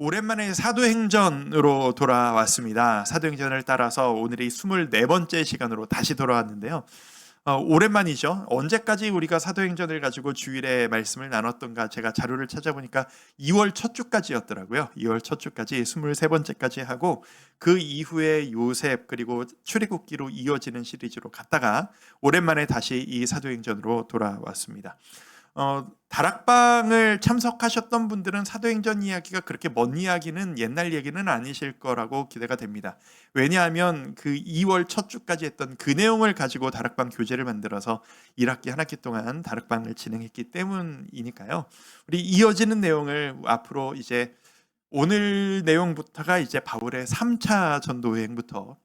오랜만에 사도행전으로 돌아왔습니다. 사도행전을 따라서 오늘이 24번째 시간으로 다시 돌아왔는데요. 오랜만이죠. 언제까지 우리가 사도행전을 가지고 주일에 말씀을 나눴던가 제가 자료를 찾아보니까 2월 첫 주까지였더라고요. 2월 첫 주까지 23번째까지 하고 그 이후에 요셉 그리고 출애굽기로 이어지는 시리즈로 갔다가 오랜만에 다시 이 사도행전으로 돌아왔습니다. 다락방을 참석하셨던 분들은 사도행전 이야기가 그렇게 먼 이야기는 옛날 얘기는 아니실 거라고 기대가 됩니다. 왜냐하면 그 2월 첫 주까지 했던 그 내용을 가지고 다락방 교재를 만들어서 1학기 한 학기 동안 다락방을 진행했기 때문이니까요. 우리 이어지는 내용을 앞으로 이제 오늘 내용부터가 이제 바울의 3차 전도 여행부터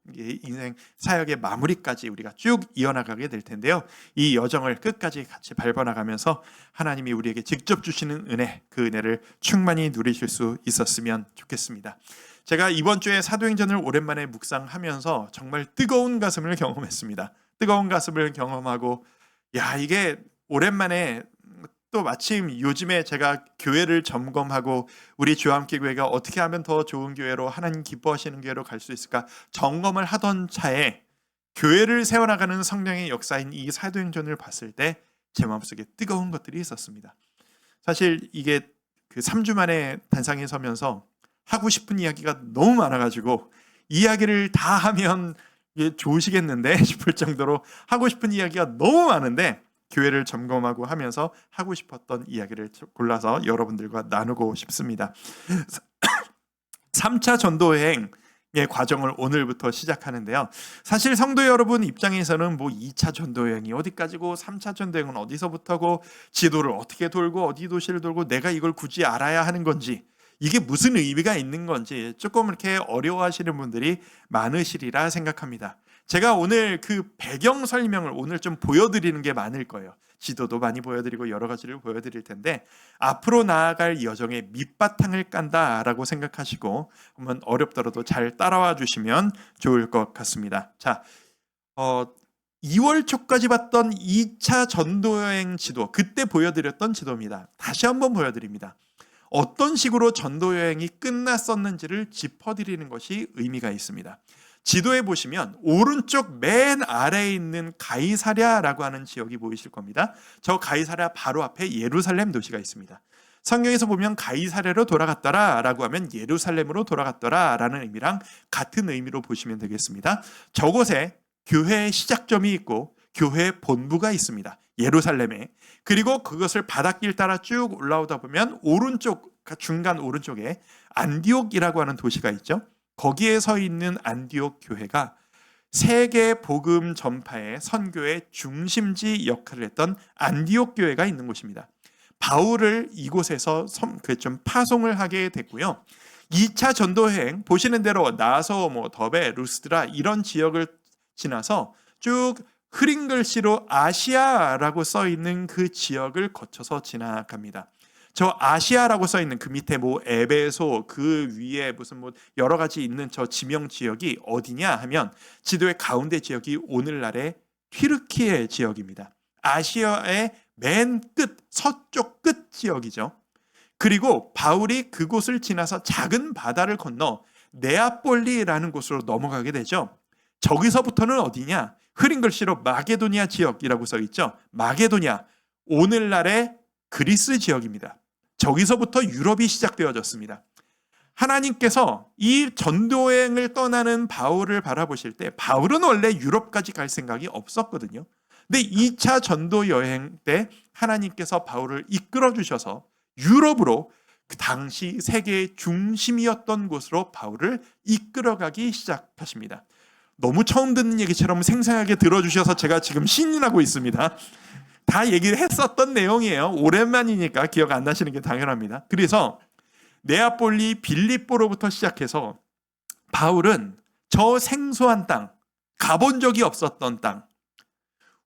인생 사역의 마무리까지 우리가 쭉 이어나가게 될 텐데요. 이 여정을 끝까지 같이 밟아나가면서 하나님이 우리에게 직접 주시는 은혜, 그 은혜를 충만히 누리실 수 있었으면 좋겠습니다. 제가 이번 주에 사도행전을 오랜만에 묵상하면서 정말 뜨거운 가슴을 경험했습니다. 뜨거운 가슴을 경험하고 이게 오랜만에 또 마침 요즘에 제가 교회를 점검하고 우리 주함기교회가 어떻게 하면 더 좋은 교회로 하나님 기뻐하시는 교회로 갈 수 있을까 점검을 하던 차에 교회를 세워나가는 성령의 역사인 이 사도행전을 봤을 때 제 마음속에 뜨거운 것들이 있었습니다. 사실 이게 그 3주 만에 단상에 서면서 하고 싶은 이야기가 너무 많아가지고 이야기를 다 하면 좋으시겠는데 싶을 정도로 하고 싶은 이야기가 너무 많은데 교회를 점검하고 하면서 하고 싶었던 이야기를 골라서 여러분들과 나누고 싶습니다. 3차 전도여행의 과정을 오늘부터 시작하는데요. 사실 성도 여러분 입장에서는 2차 전도여행이 어디까지고 3차 전도여행은 어디서부터고 지도를 어떻게 돌고 어디 도시를 돌고 내가 이걸 굳이 알아야 하는 건지 이게 무슨 의미가 있는 건지 조금 이렇게 어려워하시는 분들이 많으시리라 생각합니다. 제가 오늘 그 배경 설명을 오늘 좀 보여드리는 게 많을 거예요. 지도도 많이 보여드리고 여러 가지를 보여드릴 텐데 앞으로 나아갈 여정의 밑바탕을 깐다라고 생각하시고 한번 어렵더라도 잘 따라와 주시면 좋을 것 같습니다. 자, 2월 초까지 봤던 2차 전도여행 지도, 그때 보여드렸던 지도입니다. 다시 한번 보여드립니다. 어떤 식으로 전도여행이 끝났었는지를 짚어드리는 것이 의미가 있습니다. 지도에 보시면 오른쪽 맨 아래에 있는 가이사랴라고 하는 지역이 보이실 겁니다. 저 가이사랴 바로 앞에 예루살렘 도시가 있습니다. 성경에서 보면 가이사랴로 돌아갔더라라고 하면 예루살렘으로 돌아갔더라라는 의미랑 같은 의미로 보시면 되겠습니다. 저곳에 교회의 시작점이 있고 교회의 본부가 있습니다. 예루살렘에. 그리고 그것을 바닷길 따라 쭉 올라오다 보면 오른쪽, 중간 오른쪽에 안디옥이라고 하는 도시가 있죠. 거기에 서 있는 안디옥 교회가 세계 복음 전파의 선교의 중심지 역할을 했던 안디옥 교회가 있는 곳입니다. 바울을 이곳에서 좀 파송을 하게 됐고요. 2차 전도여행 보시는 대로 나소, 더베, 루스드라 이런 지역을 지나서 쭉 흐린 글씨로 아시아라고 써 있는 그 지역을 거쳐서 지나갑니다. 저 아시아라고 써 있는 그 밑에 에베소 그 위에 무슨 여러 가지 있는 저 지명 지역이 어디냐 하면 지도의 가운데 지역이 오늘날의 튀르키예 지역입니다. 아시아의 맨 끝 서쪽 끝 지역이죠. 그리고 바울이 그곳을 지나서 작은 바다를 건너 네아폴리라는 곳으로 넘어가게 되죠. 저기서부터는 어디냐? 흐린 글씨로 마게도니아 지역이라고 써 있죠. 마게도니아, 오늘날의 그리스 지역입니다. 저기서부터 유럽이 시작되어졌습니다. 하나님께서 이 전도여행을 떠나는 바울을 바라보실 때 바울은 원래 유럽까지 갈 생각이 없었거든요. 근데 2차 전도여행 때 하나님께서 바울을 이끌어 주셔서 유럽으로 그 당시 세계의 중심이었던 곳으로 바울을 이끌어가기 시작하십니다. 너무 처음 듣는 얘기처럼 생생하게 들어주셔서 제가 지금 신이 나고 있습니다. 다 얘기를 했었던 내용이에요. 오랜만이니까 기억 안 나시는 게 당연합니다. 그래서 네아폴리 빌립보로부터 시작해서 바울은 저 생소한 땅, 가본 적이 없었던 땅,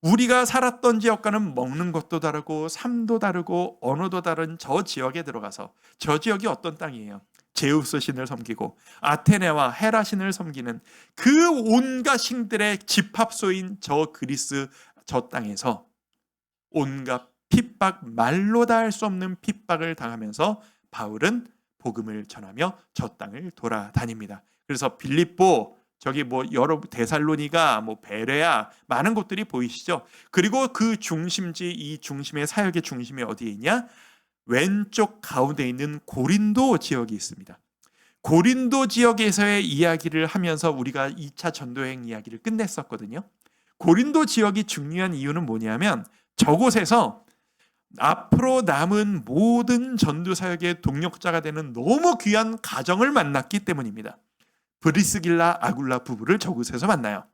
우리가 살았던 지역과는 먹는 것도 다르고 삶도 다르고 언어도 다른 저 지역에 들어가서 저 지역이 어떤 땅이에요? 제우스 신을 섬기고 아테네와 헤라 신을 섬기는 그 온갖 신들의 집합소인 저 그리스 저 땅에서 온갖 핍박, 말로 다 할 수 없는 핍박을 당하면서 바울은 복음을 전하며 저 땅을 돌아다닙니다. 그래서 빌립보, 저기 여러 데살로니가, 베레아, 많은 곳들이 보이시죠? 그리고 그 중심지, 이 중심의 사역의 중심이 어디에 있냐? 왼쪽 가운데 있는 고린도 지역이 있습니다. 고린도 지역에서의 이야기를 하면서 우리가 2차 전도여행 이야기를 끝냈었거든요. 고린도 지역이 중요한 이유는 뭐냐면 저곳에서 앞으로 남은 모든 전도 사역의 동력자가 되는 너무 귀한 가정을 만났기 때문입니다. 브리스길라 아굴라 부부를 저곳에서 만나요.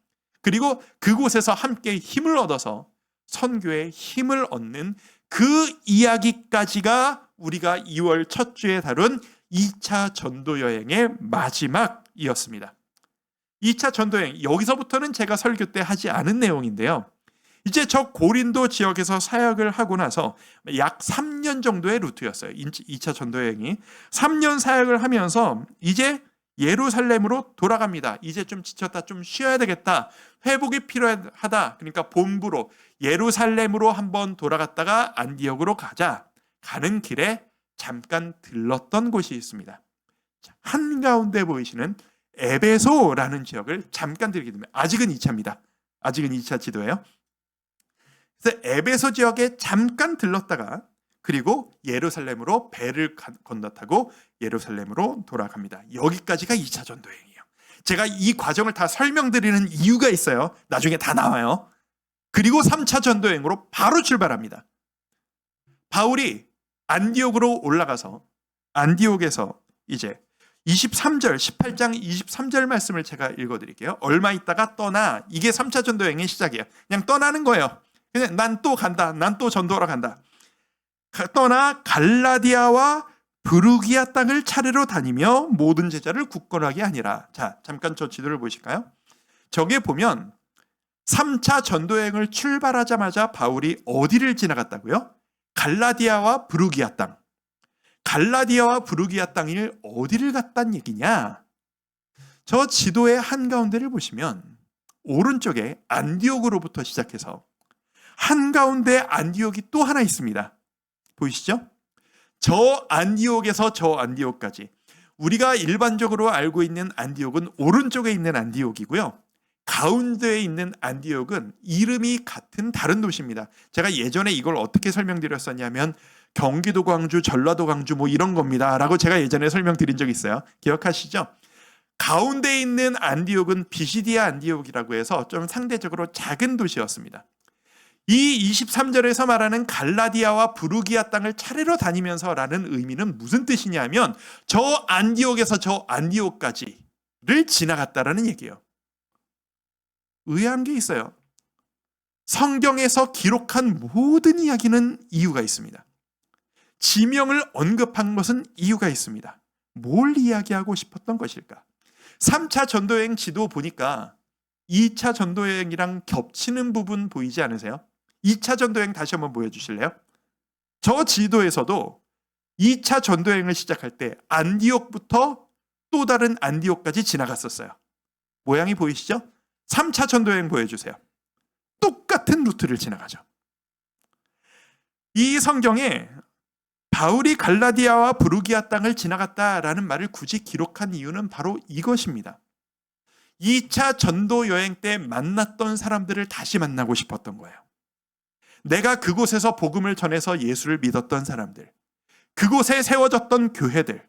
그리고 그곳에서 함께 힘을 얻어서 선교에 힘을 얻는 그 이야기까지가 우리가 2월 첫 주에 다룬 2차 전도여행의 마지막이었습니다. 2차 전도여행, 여기서부터는 제가 설교 때 하지 않은 내용인데요. 이제 저 고린도 지역에서 사역을 하고 나서 약 3년 정도의 루트였어요. 2차 전도여행이. 3년 사역을 하면서 이제 예루살렘으로 돌아갑니다. 이제 좀 지쳤다, 좀 쉬어야 되겠다, 회복이 필요하다. 그러니까 본부로 예루살렘으로 한번 돌아갔다가 안디옥으로 가자. 가는 길에 잠깐 들렀던 곳이 있습니다. 한가운데 보이시는 에베소라는 지역을 잠깐 들게 됩니다. 아직은 2차입니다. 아직은 2차 지도예요. 그래서 에베소 지역에 잠깐 들렀다가 그리고 예루살렘으로 배를 건너타고 예루살렘으로 돌아갑니다. 여기까지가 2차 전도여행이에요. 제가 이 과정을 다 설명드리는 이유가 있어요. 나중에 다 나와요. 그리고 3차 전도여행으로 바로 출발합니다. 바울이 안디옥으로 올라가서 안디옥에서 이제 23절, 18장 23절 말씀을 제가 읽어드릴게요. 얼마 있다가 떠나, 이게 3차 전도여행의 시작이에요. 그냥 떠나는 거예요. 그냥 난 또 간다, 난 또 전도하러 간다. 떠나 갈라디아와 브루기아 땅을 차례로 다니며 모든 제자를 굳건하게 하니라. 자, 잠깐 저 지도를 보실까요? 저기에 보면 3차 전도여행을 출발하자마자 바울이 어디를 지나갔다고요? 갈라디아와 브루기아 땅. 갈라디아와 브루기아 땅을 어디를 갔단 얘기냐? 저 지도의 한가운데를 보시면 오른쪽에 안디옥으로부터 시작해서 한가운데 안디옥이 또 하나 있습니다. 보이시죠? 저 안디옥에서 저 안디옥까지. 우리가 일반적으로 알고 있는 안디옥은 오른쪽에 있는 안디옥이고요. 가운데에 있는 안디옥은 이름이 같은 다른 도시입니다. 제가 예전에 이걸 어떻게 설명드렸었냐면 경기도 광주, 전라도 광주 이런 겁니다 라고 제가 예전에 설명드린 적이 있어요. 기억하시죠? 가운데 있는 안디옥은 비시디아 안디옥이라고 해서 좀 상대적으로 작은 도시였습니다. 이 23절에서 말하는 갈라디아와 브루기아 땅을 차례로 다니면서라는 의미는 무슨 뜻이냐면 저 안디옥에서 저 안디옥까지를 지나갔다라는 얘기예요. 의아한 게 있어요. 성경에서 기록한 모든 이야기는 이유가 있습니다. 지명을 언급한 것은 이유가 있습니다. 뭘 이야기하고 싶었던 것일까? 3차 전도여행 지도 보니까 2차 전도여행이랑 겹치는 부분 보이지 않으세요? 2차 전도여행 다시 한번 보여주실래요? 저 지도에서도 2차 전도여행을 시작할 때 안디옥부터 또 다른 안디옥까지 지나갔었어요. 모양이 보이시죠? 3차 전도여행 보여주세요. 똑같은 루트를 지나가죠. 이 성경에 바울이 갈라디아와 브루기아 땅을 지나갔다라는 말을 굳이 기록한 이유는 바로 이것입니다. 2차 전도 여행 때 만났던 사람들을 다시 만나고 싶었던 거예요. 내가 그곳에서 복음을 전해서 예수를 믿었던 사람들, 그곳에 세워졌던 교회들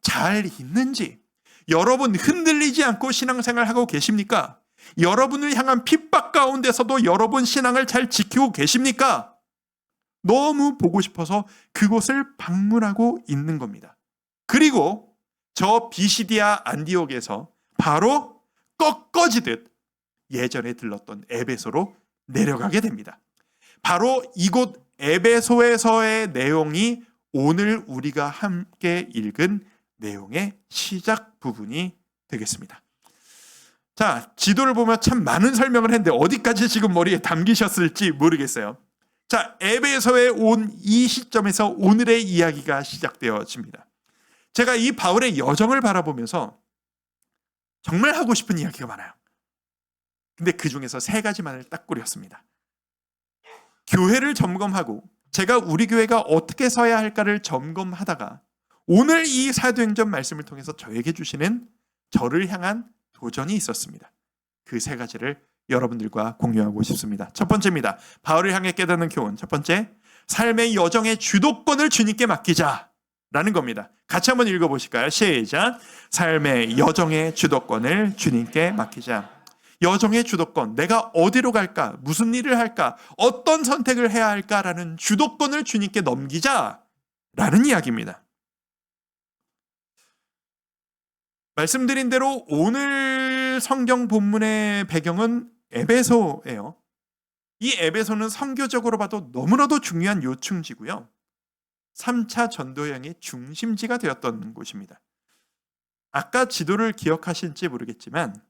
잘 있는지, 여러분 흔들리지 않고 신앙생활하고 계십니까? 여러분을 향한 핍박 가운데서도 여러분 신앙을 잘 지키고 계십니까? 너무 보고 싶어서 그곳을 방문하고 있는 겁니다. 그리고 저 비시디아 안디옥에서 바로 꺾어지듯 예전에 들렀던 에베소로 내려가게 됩니다. 바로 이곳 에베소에서의 내용이 오늘 우리가 함께 읽은 내용의 시작 부분이 되겠습니다. 자, 지도를 보면 참 많은 설명을 했는데 어디까지 지금 머리에 담기셨을지 모르겠어요. 자, 에베소에 온 이 시점에서 오늘의 이야기가 시작되어집니다. 제가 이 바울의 여정을 바라보면서 정말 하고 싶은 이야기가 많아요. 근데 그 중에서 세 가지만을 딱 꾸렸습니다. 교회를 점검하고 제가 우리 교회가 어떻게 서야 할까를 점검하다가 오늘 이 사도행전 말씀을 통해서 저에게 주시는 저를 향한 도전이 있었습니다. 그 세 가지를 여러분들과 공유하고 싶습니다. 첫 번째입니다. 바울을 향해 깨닫는 교훈. 첫 번째, 삶의 여정의 주도권을 주님께 맡기자라는 겁니다. 같이 한번 읽어보실까요? 시작. 삶의 여정의 주도권을 주님께 맡기자. 여정의 주도권, 내가 어디로 갈까? 무슨 일을 할까? 어떤 선택을 해야 할까라는 주도권을 주님께 넘기자라는 이야기입니다. 말씀드린 대로 오늘 성경 본문의 배경은 에베소예요. 이 에베소는 선교적으로 봐도 너무나도 중요한 요충지고요. 3차 전도여행의 중심지가 되었던 곳입니다. 아까 지도를 기억하실지 모르겠지만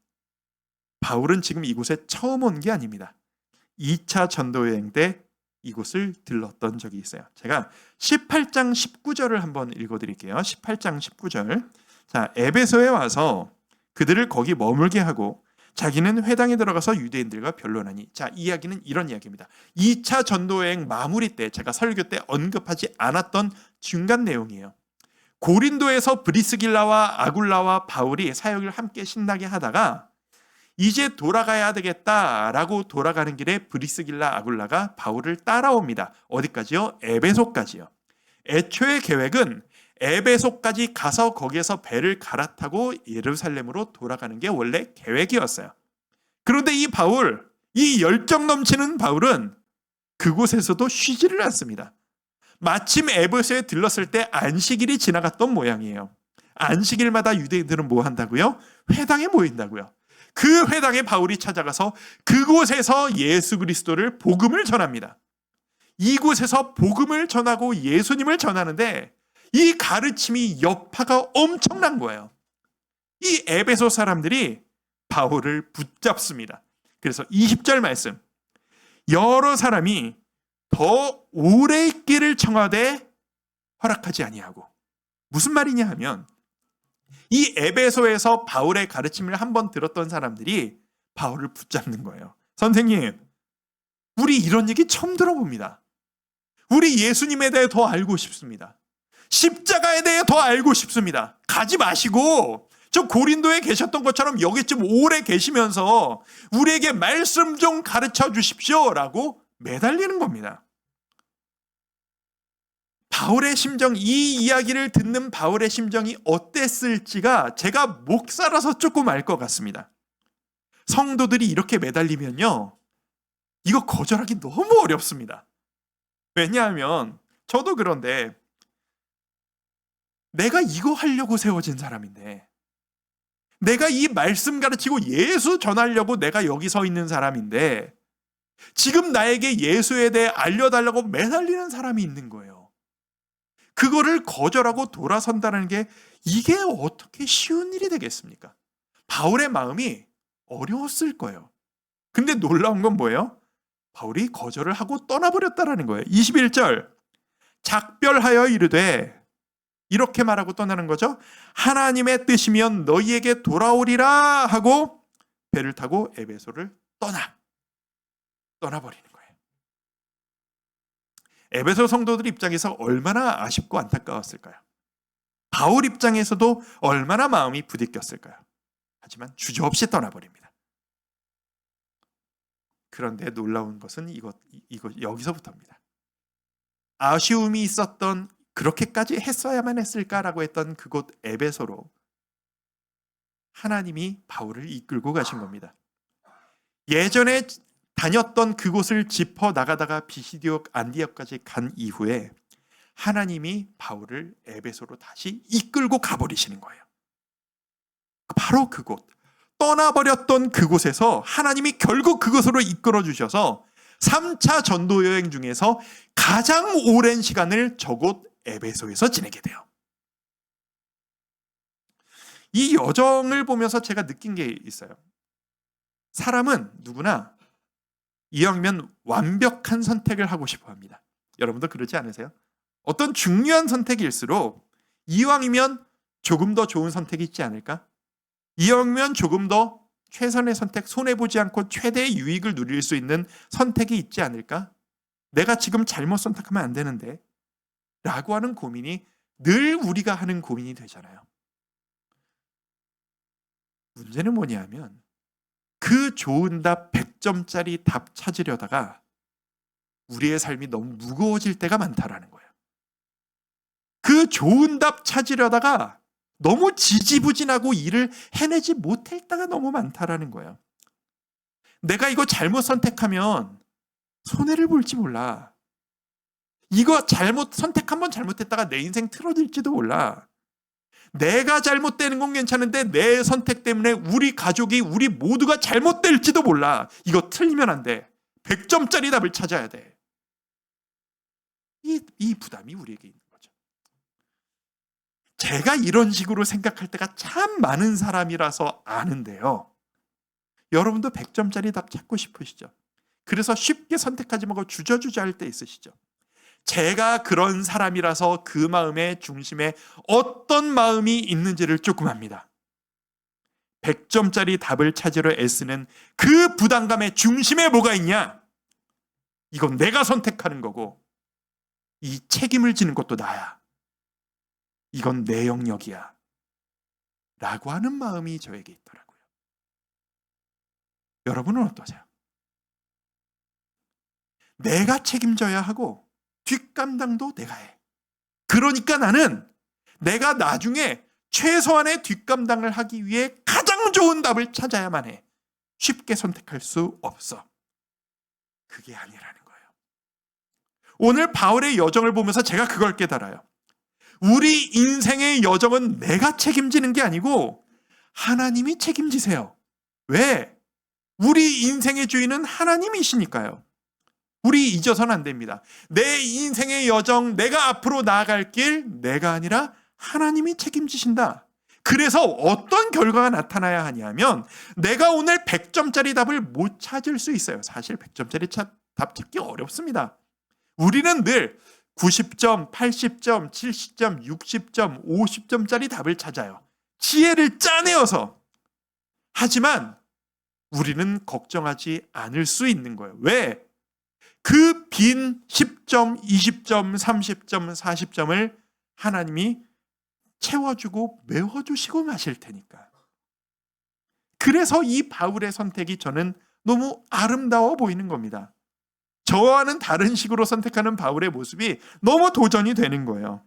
바울은 지금 이곳에 처음 온 게 아닙니다. 2차 전도여행 때 이곳을 들렀던 적이 있어요. 제가 18장 19절을 한번 읽어드릴게요. 18장 19절. 자, 에베소에 와서 그들을 거기 머물게 하고 자기는 회당에 들어가서 유대인들과 변론하니. 자, 이야기는 이런 이야기입니다. 2차 전도여행 마무리 때 제가 설교 때 언급하지 않았던 중간 내용이에요. 고린도에서 브리스길라와 아굴라와 바울이 사역을 함께 신나게 하다가 이제 돌아가야 되겠다라고 돌아가는 길에 브리스길라 아굴라가 바울을 따라옵니다. 어디까지요? 에베소까지요. 애초의 계획은 에베소까지 가서 거기에서 배를 갈아타고 예루살렘으로 돌아가는 게 원래 계획이었어요. 그런데 이 바울, 이 열정 넘치는 바울은 그곳에서도 쉬지를 않습니다. 마침 에베소에 들렀을 때 안식일이 지나갔던 모양이에요. 안식일마다 유대인들은 뭐 한다고요? 회당에 모인다고요. 그 회당에 바울이 찾아가서 그곳에서 예수 그리스도를 복음을 전합니다. 이곳에서 복음을 전하고 예수님을 전하는데 이 가르침이 여파가 엄청난 거예요. 이 에베소 사람들이 바울을 붙잡습니다. 그래서 20절 말씀. 여러 사람이 더 오래 있기를 청하되 허락하지 아니하고. 무슨 말이냐 하면 이 에베소에서 바울의 가르침을 한번 들었던 사람들이 바울을 붙잡는 거예요. 선생님, 우리 이런 얘기 처음 들어봅니다. 우리 예수님에 대해 더 알고 싶습니다. 십자가에 대해 더 알고 싶습니다. 가지 마시고 저 고린도에 계셨던 것처럼 여기쯤 오래 계시면서 우리에게 말씀 좀 가르쳐 주십시오라고 매달리는 겁니다. 바울의 심정, 이 이야기를 듣는 바울의 심정이 어땠을지가 제가 목사라서 조금 알 것 같습니다. 성도들이 이렇게 매달리면요, 이거 거절하기 너무 어렵습니다. 왜냐하면 저도 그런데 내가 이거 하려고 세워진 사람인데, 내가 이 말씀 가르치고 예수 전하려고 내가 여기 서 있는 사람인데 지금 나에게 예수에 대해 알려달라고 매달리는 사람이 있는 거예요. 그거를 거절하고 돌아선다는 게 이게 어떻게 쉬운 일이 되겠습니까? 바울의 마음이 어려웠을 거예요. 근데 놀라운 건 뭐예요? 바울이 거절을 하고 떠나버렸다라는 거예요. 21절. 작별하여 이르되, 이렇게 말하고 떠나는 거죠. 하나님의 뜻이면 너희에게 돌아오리라 하고 배를 타고 에베소를 떠나버리는 거예요. 에베소 성도들 입장에서 얼마나 아쉽고 안타까웠을까요? 바울 입장에서도 얼마나 마음이 부딪혔을까요? 하지만 주저없이 떠나버립니다. 그런데 놀라운 것은 이거 여기서부터입니다. 아쉬움이 있었던, 그렇게까지 했어야만 했을까라고 했던 그곳 에베소로 하나님이 바울을 이끌고 가신 겁니다. 예전에 다녔던 그곳을 짚어 나가다가 비시디오 안디옥까지 간 이후에 하나님이 바울을 에베소로 다시 이끌고 가버리시는 거예요. 바로 그곳, 떠나버렸던 그곳에서 하나님이 결국 그곳으로 이끌어 주셔서 3차 전도 여행 중에서 가장 오랜 시간을 저곳 에베소에서 지내게 돼요. 이 여정을 보면서 제가 느낀 게 있어요. 사람은 누구나 이왕이면 완벽한 선택을 하고 싶어 합니다. 여러분도 그러지 않으세요? 어떤 중요한 선택일수록 이왕이면 조금 더 좋은 선택이 있지 않을까? 이왕이면 조금 더 최선의 선택, 손해보지 않고 최대의 유익을 누릴 수 있는 선택이 있지 않을까? 내가 지금 잘못 선택하면 안 되는데 라고 하는 고민이 늘 우리가 하는 고민이 되잖아요. 문제는 뭐냐면 그 좋은 답 100점짜리 답 찾으려다가 우리의 삶이 너무 무거워질 때가 많다라는 거예요. 그 좋은 답 찾으려다가 너무 지지부진하고 일을 해내지 못할 때가 너무 많다라는 거예요. 내가 이거 잘못 선택하면 손해를 볼지 몰라. 이거 선택 한번 잘못했다가 내 인생 틀어질지도 몰라. 내가 잘못되는 건 괜찮은데 내 선택 때문에 우리 가족이 우리 모두가 잘못될지도 몰라. 이거 틀리면 안 돼. 100점짜리 답을 찾아야 돼. 이 부담이 우리에게 있는 거죠. 제가 이런 식으로 생각할 때가 참 많은 사람이라서 아는데요. 여러분도 100점짜리 답 찾고 싶으시죠? 그래서 쉽게 선택하지 말고 주저주저 할 때 있으시죠? 제가 그런 사람이라서 그 마음의 중심에 어떤 마음이 있는지를 조금 압니다. 100점짜리 답을 찾으려 애쓰는 그 부담감의 중심에 뭐가 있냐? 이건 내가 선택하는 거고 이 책임을 지는 것도 나야. 이건 내 영역이야. 라고 하는 마음이 저에게 있더라고요. 여러분은 어떠세요? 내가 책임져야 하고 뒷감당도 내가 해. 그러니까 나는 내가 나중에 최소한의 뒷감당을 하기 위해 가장 좋은 답을 찾아야만 해. 쉽게 선택할 수 없어. 그게 아니라는 거예요. 오늘 바울의 여정을 보면서 제가 그걸 깨달아요. 우리 인생의 여정은 내가 책임지는 게 아니고 하나님이 책임지세요. 왜? 우리 인생의 주인은 하나님이시니까요. 우리 잊어서는 안 됩니다. 내 인생의 여정, 내가 앞으로 나아갈 길, 내가 아니라 하나님이 책임지신다. 그래서 어떤 결과가 나타나야 하냐면 내가 오늘 100점짜리 답을 못 찾을 수 있어요. 사실 100점짜리 답 찾기 어렵습니다. 우리는 늘 90점, 80점, 70점, 60점, 50점짜리 답을 찾아요. 지혜를 짜내어서. 하지만 우리는 걱정하지 않을 수 있는 거예요. 왜? 그 빈 10점, 20점, 30점, 40점을 하나님이 채워주고 메워주시고 마실 테니까. 그래서 이 바울의 선택이 저는 너무 아름다워 보이는 겁니다. 저와는 다른 식으로 선택하는 바울의 모습이 너무 도전이 되는 거예요.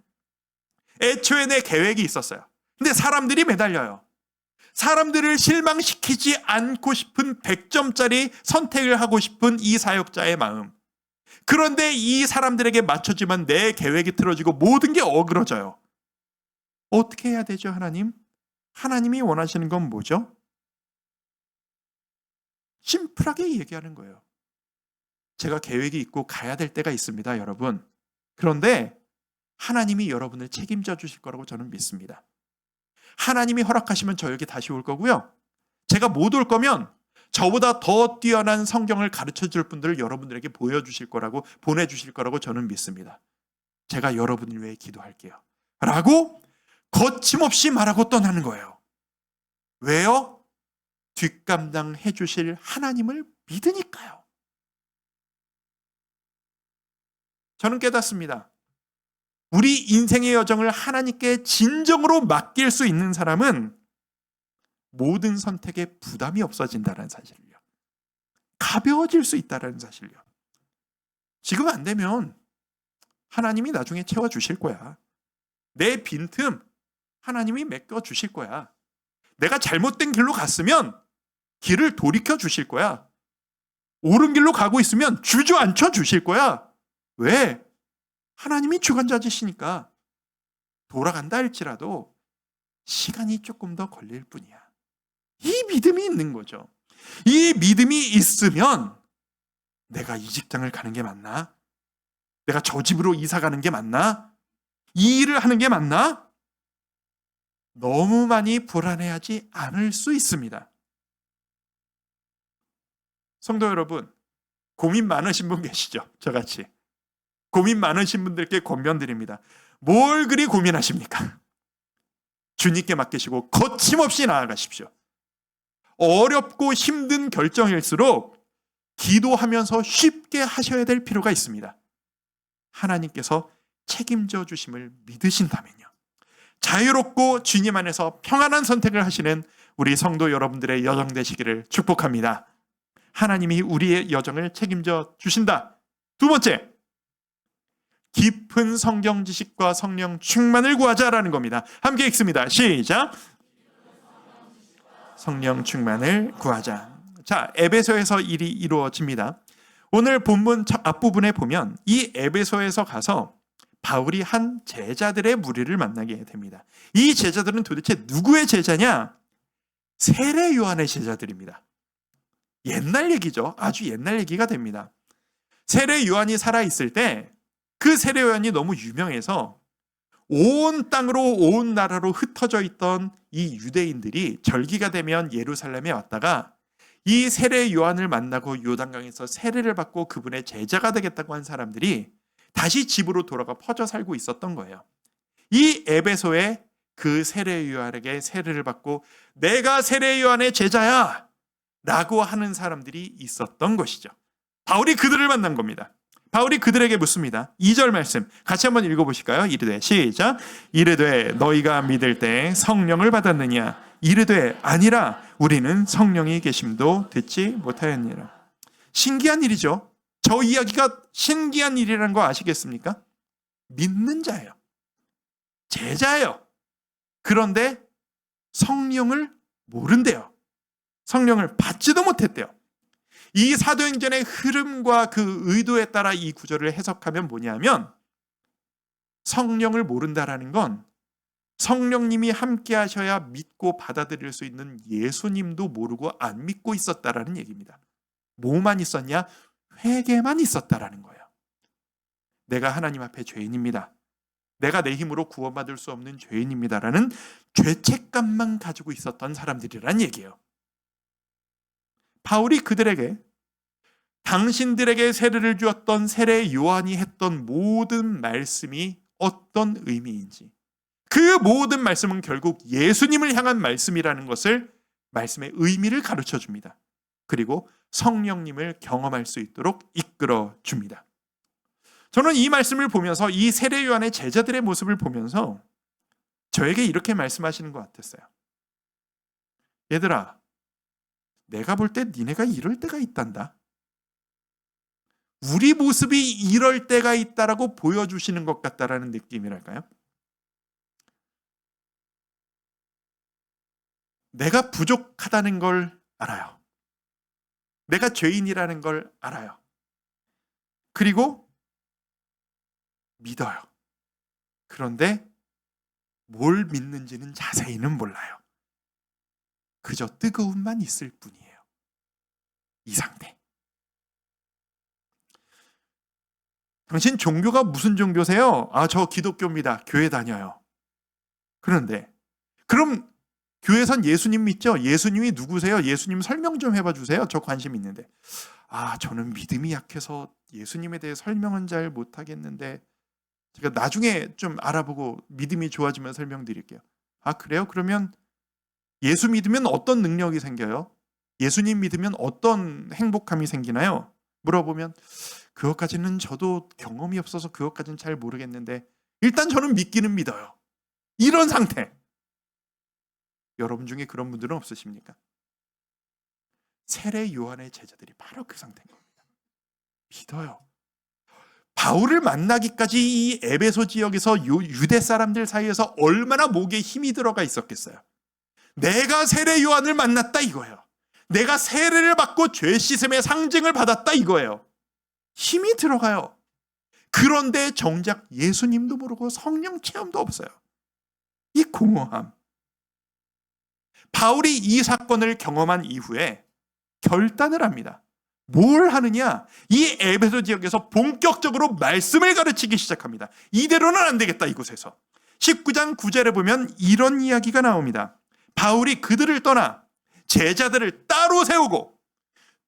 애초에 내 계획이 있었어요. 근데 사람들이 매달려요. 사람들을 실망시키지 않고 싶은 100점짜리 선택을 하고 싶은 이 사역자의 마음. 그런데 이 사람들에게 맞춰지만 내 계획이 틀어지고 모든 게 어그러져요. 어떻게 해야 되죠, 하나님? 하나님이 원하시는 건 뭐죠? 심플하게 얘기하는 거예요. 제가 계획이 있고 가야 될 때가 있습니다, 여러분. 그런데 하나님이 여러분을 책임져 주실 거라고 저는 믿습니다. 하나님이 허락하시면 저 여기 다시 올 거고요. 제가 못 올 거면 저보다 더 뛰어난 성경을 가르쳐 줄 분들을 여러분들에게 보여주실 거라고, 보내주실 거라고 저는 믿습니다. 제가 여러분을 위해 기도할게요. 라고 거침없이 말하고 떠나는 거예요. 왜요? 뒷감당해 주실 하나님을 믿으니까요. 저는 깨닫습니다. 우리 인생의 여정을 하나님께 진정으로 맡길 수 있는 사람은 모든 선택에 부담이 없어진다는 사실을요. 가벼워질 수 있다는 사실을요. 지금 안 되면 하나님이 나중에 채워주실 거야. 내 빈틈 하나님이 메꿔주실 거야. 내가 잘못된 길로 갔으면 길을 돌이켜 주실 거야. 옳은 길로 가고 있으면 주저앉혀 주실 거야. 왜? 하나님이 주관자지시니까 돌아간다 할지라도 시간이 조금 더 걸릴 뿐이야. 이 믿음이 있는 거죠. 이 믿음이 있으면 내가 이 직장을 가는 게 맞나? 내가 저 집으로 이사 가는 게 맞나? 이 일을 하는 게 맞나? 너무 많이 불안해하지 않을 수 있습니다. 성도 여러분, 고민 많으신 분 계시죠? 저같이. 고민 많으신 분들께 권면드립니다. 뭘 그리 고민하십니까? 주님께 맡기시고 거침없이 나아가십시오. 어렵고 힘든 결정일수록 기도하면서 쉽게 하셔야 될 필요가 있습니다. 하나님께서 책임져 주심을 믿으신다면요, 자유롭고 주님 안에서 평안한 선택을 하시는 우리 성도 여러분들의 여정 되시기를 축복합니다. 하나님이 우리의 여정을 책임져 주신다. 두 번째, 깊은 성경 지식과 성령 충만을 구하자라는 겁니다. 함께 읽습니다. 시작. 성령 충만을 구하자. 자, 에베소에서 일이 이루어집니다. 오늘 본문 앞부분에 보면 이 에베소에서 가서 바울이 한 제자들의 무리를 만나게 됩니다. 이 제자들은 도대체 누구의 제자냐? 세례 요한의 제자들입니다. 옛날 얘기죠. 아주 옛날 얘기가 됩니다. 세례 요한이 살아있을 때 그 세례 요한이 너무 유명해서 온 땅으로 온 나라로 흩어져 있던 이 유대인들이 절기가 되면 예루살렘에 왔다가 이 세례 요한을 만나고 요단강에서 세례를 받고 그분의 제자가 되겠다고 한 사람들이 다시 집으로 돌아가 퍼져 살고 있었던 거예요. 이 에베소에 그 세례 요한에게 세례를 받고 내가 세례 요한의 제자야 라고 하는 사람들이 있었던 것이죠. 바울이 그들을 만난 겁니다. 바울이 그들에게 묻습니다. 2절 말씀 같이 한번 읽어보실까요? 이르되 시작. 이르되 너희가 믿을 때 성령을 받았느냐? 이르되 아니라 우리는 성령이 계심도 듣지 못하였느니라. 신기한 일이죠. 저 이야기가 신기한 일이라는 거 아시겠습니까? 믿는 자예요. 제자예요. 그런데 성령을 모른대요. 성령을 받지도 못했대요. 이 사도행전의 흐름과 그 의도에 따라 이 구절을 해석하면 뭐냐면 성령을 모른다라는 건 성령님이 함께 하셔야 믿고 받아들일 수 있는 예수님도 모르고 안 믿고 있었다라는 얘기입니다. 뭐만 있었냐? 회개만 있었다라는 거예요. 내가 하나님 앞에 죄인입니다. 내가 내 힘으로 구원받을 수 없는 죄인입니다라는 죄책감만 가지고 있었던 사람들이란 얘기예요. 바울이 그들에게 당신들에게 세례를 주었던 세례 요한이 했던 모든 말씀이 어떤 의미인지, 그 모든 말씀은 결국 예수님을 향한 말씀이라는 것을, 말씀의 의미를 가르쳐 줍니다. 그리고 성령님을 경험할 수 있도록 이끌어 줍니다. 저는 이 말씀을 보면서, 이 세례 요한의 제자들의 모습을 보면서 저에게 이렇게 말씀하시는 것 같았어요. 얘들아, 내가 볼 때 니네가 이럴 때가 있단다. 우리 모습이 이럴 때가 있다라고 보여주시는 것 같다라는 느낌이랄까요? 내가 부족하다는 걸 알아요. 내가 죄인이라는 걸 알아요. 그리고 믿어요. 그런데 뭘 믿는지는 자세히는 몰라요. 그저 뜨거움만 있을 뿐이에요. 이 상태. 당신 종교가 무슨 종교세요? 아, 저 기독교입니다. 교회 다녀요. 그런데 그럼 교회선 예수님 믿죠? 예수님이 누구세요? 예수님 설명 좀 해봐 주세요. 저 관심 있는데. 아, 저는 믿음이 약해서 예수님에 대해 설명은 잘 못하겠는데 제가 나중에 좀 알아보고 믿음이 좋아지면 설명드릴게요. 아, 그래요? 그러면 예수 믿으면 어떤 능력이 생겨요? 예수님 믿으면 어떤 행복함이 생기나요? 물어보면 그것까지는 저도 경험이 없어서 그것까지는 잘 모르겠는데 일단 저는 믿기는 믿어요. 이런 상태. 여러분 중에 그런 분들은 없으십니까? 세례 요한의 제자들이 바로 그 상태인 겁니다. 믿어요. 바울을 만나기까지 이 에베소 지역에서 유대 사람들 사이에서 얼마나 목에 힘이 들어가 있었겠어요. 내가 세례 요한을 만났다 이거예요. 내가 세례를 받고 죄 씻음의 상징을 받았다 이거예요. 힘이 들어가요. 그런데 정작 예수님도 모르고 성령 체험도 없어요. 이 공허함. 바울이 이 사건을 경험한 이후에 결단을 합니다. 뭘 하느냐? 이 에베소 지역에서 본격적으로 말씀을 가르치기 시작합니다. 이대로는 안 되겠다, 이곳에서. 19장 9절에 보면 이런 이야기가 나옵니다. 바울이 그들을 떠나 제자들을 따로 세우고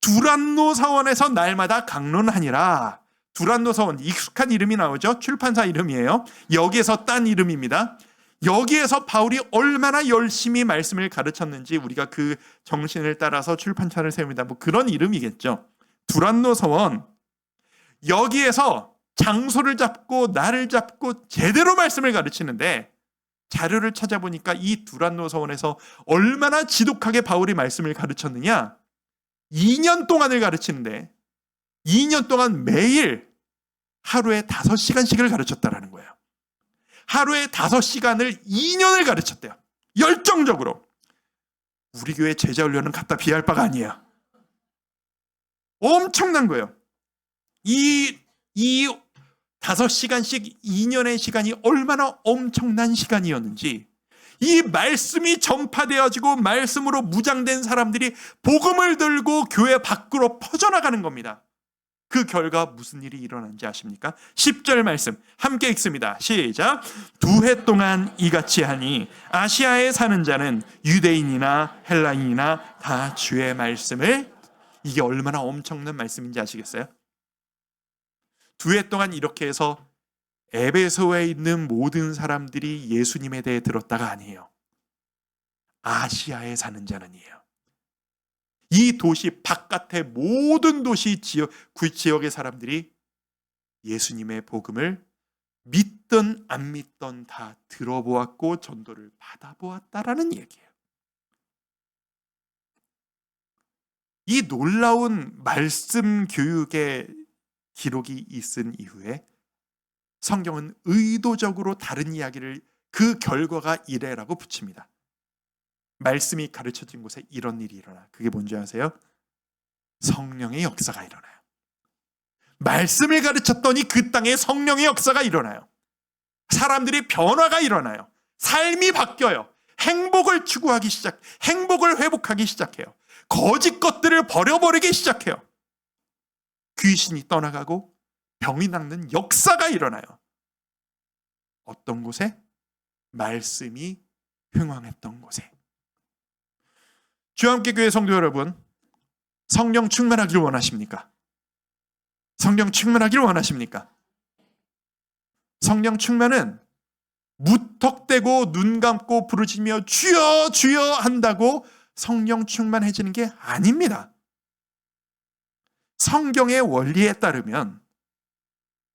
두란노 사원에서 날마다 강론하니라. 두란노 사원, 익숙한 이름이 나오죠. 출판사 이름이에요. 여기에서 딴 이름입니다. 여기에서 바울이 얼마나 열심히 말씀을 가르쳤는지 우리가 그 정신을 따라서 출판사를 세웁니다. 뭐 그런 이름이겠죠. 두란노 사원. 여기에서 장소를 잡고 날을 잡고 제대로 말씀을 가르치는데, 자료를 찾아보니까 이 두란노 서원에서 얼마나 지독하게 바울이 말씀을 가르쳤느냐, 2년 동안을 가르치는데 2년 동안 매일 하루에 5시간씩을 가르쳤다라는 거예요. 하루에 5시간을 2년을 가르쳤대요. 열정적으로. 우리 교회 제자 훈련은 갖다 비할 바가 아니에요. 엄청난 거예요. 이 5시간씩 2년의 시간이 얼마나 엄청난 시간이었는지, 이 말씀이 전파되어지고 말씀으로 무장된 사람들이 복음을 들고 교회 밖으로 퍼져나가는 겁니다. 그 결과 무슨 일이 일어난지 아십니까? 10절 말씀 함께 읽습니다. 시작. 2해 동안 이같이 하니 아시아에 사는 자는 유대인이나 헬라인이나 다 주의 말씀을, 이게 얼마나 엄청난 말씀인지 아시겠어요? 2해 동안 이렇게 해서 에베소에 있는 모든 사람들이 예수님에 대해 들었다가 아니에요. 아시아에 사는 자는이에요. 이 도시 바깥의 모든 도시 그 지역의 사람들이 예수님의 복음을 믿든 안 믿든 다 들어보았고 전도를 받아보았다라는 얘기예요. 이 놀라운 말씀 교육의 기록이 있은 이후에 성경은 의도적으로 다른 이야기를 그 결과가 이래라고 붙입니다. 말씀이 가르쳐진 곳에 이런 일이 일어나. 그게 뭔지 아세요? 성령의 역사가 일어나요. 말씀을 가르쳤더니 그 땅에 성령의 역사가 일어나요. 사람들이 변화가 일어나요. 삶이 바뀌어요. 행복을 추구하기 행복을 회복하기 시작해요. 거짓 것들을 버려버리기 시작해요. 귀신이 떠나가고 병이 낫는 역사가 일어나요. 어떤 곳에? 말씀이 흥왕했던 곳에. 주와 함께 교회 성도 여러분, 성령 충만하기를 원하십니까? 성령 충만하기를 원하십니까? 성령 충만은 무턱대고 눈 감고 부르짖으며 주여 주여 한다고 성령 충만해지는 게 아닙니다. 성경의 원리에 따르면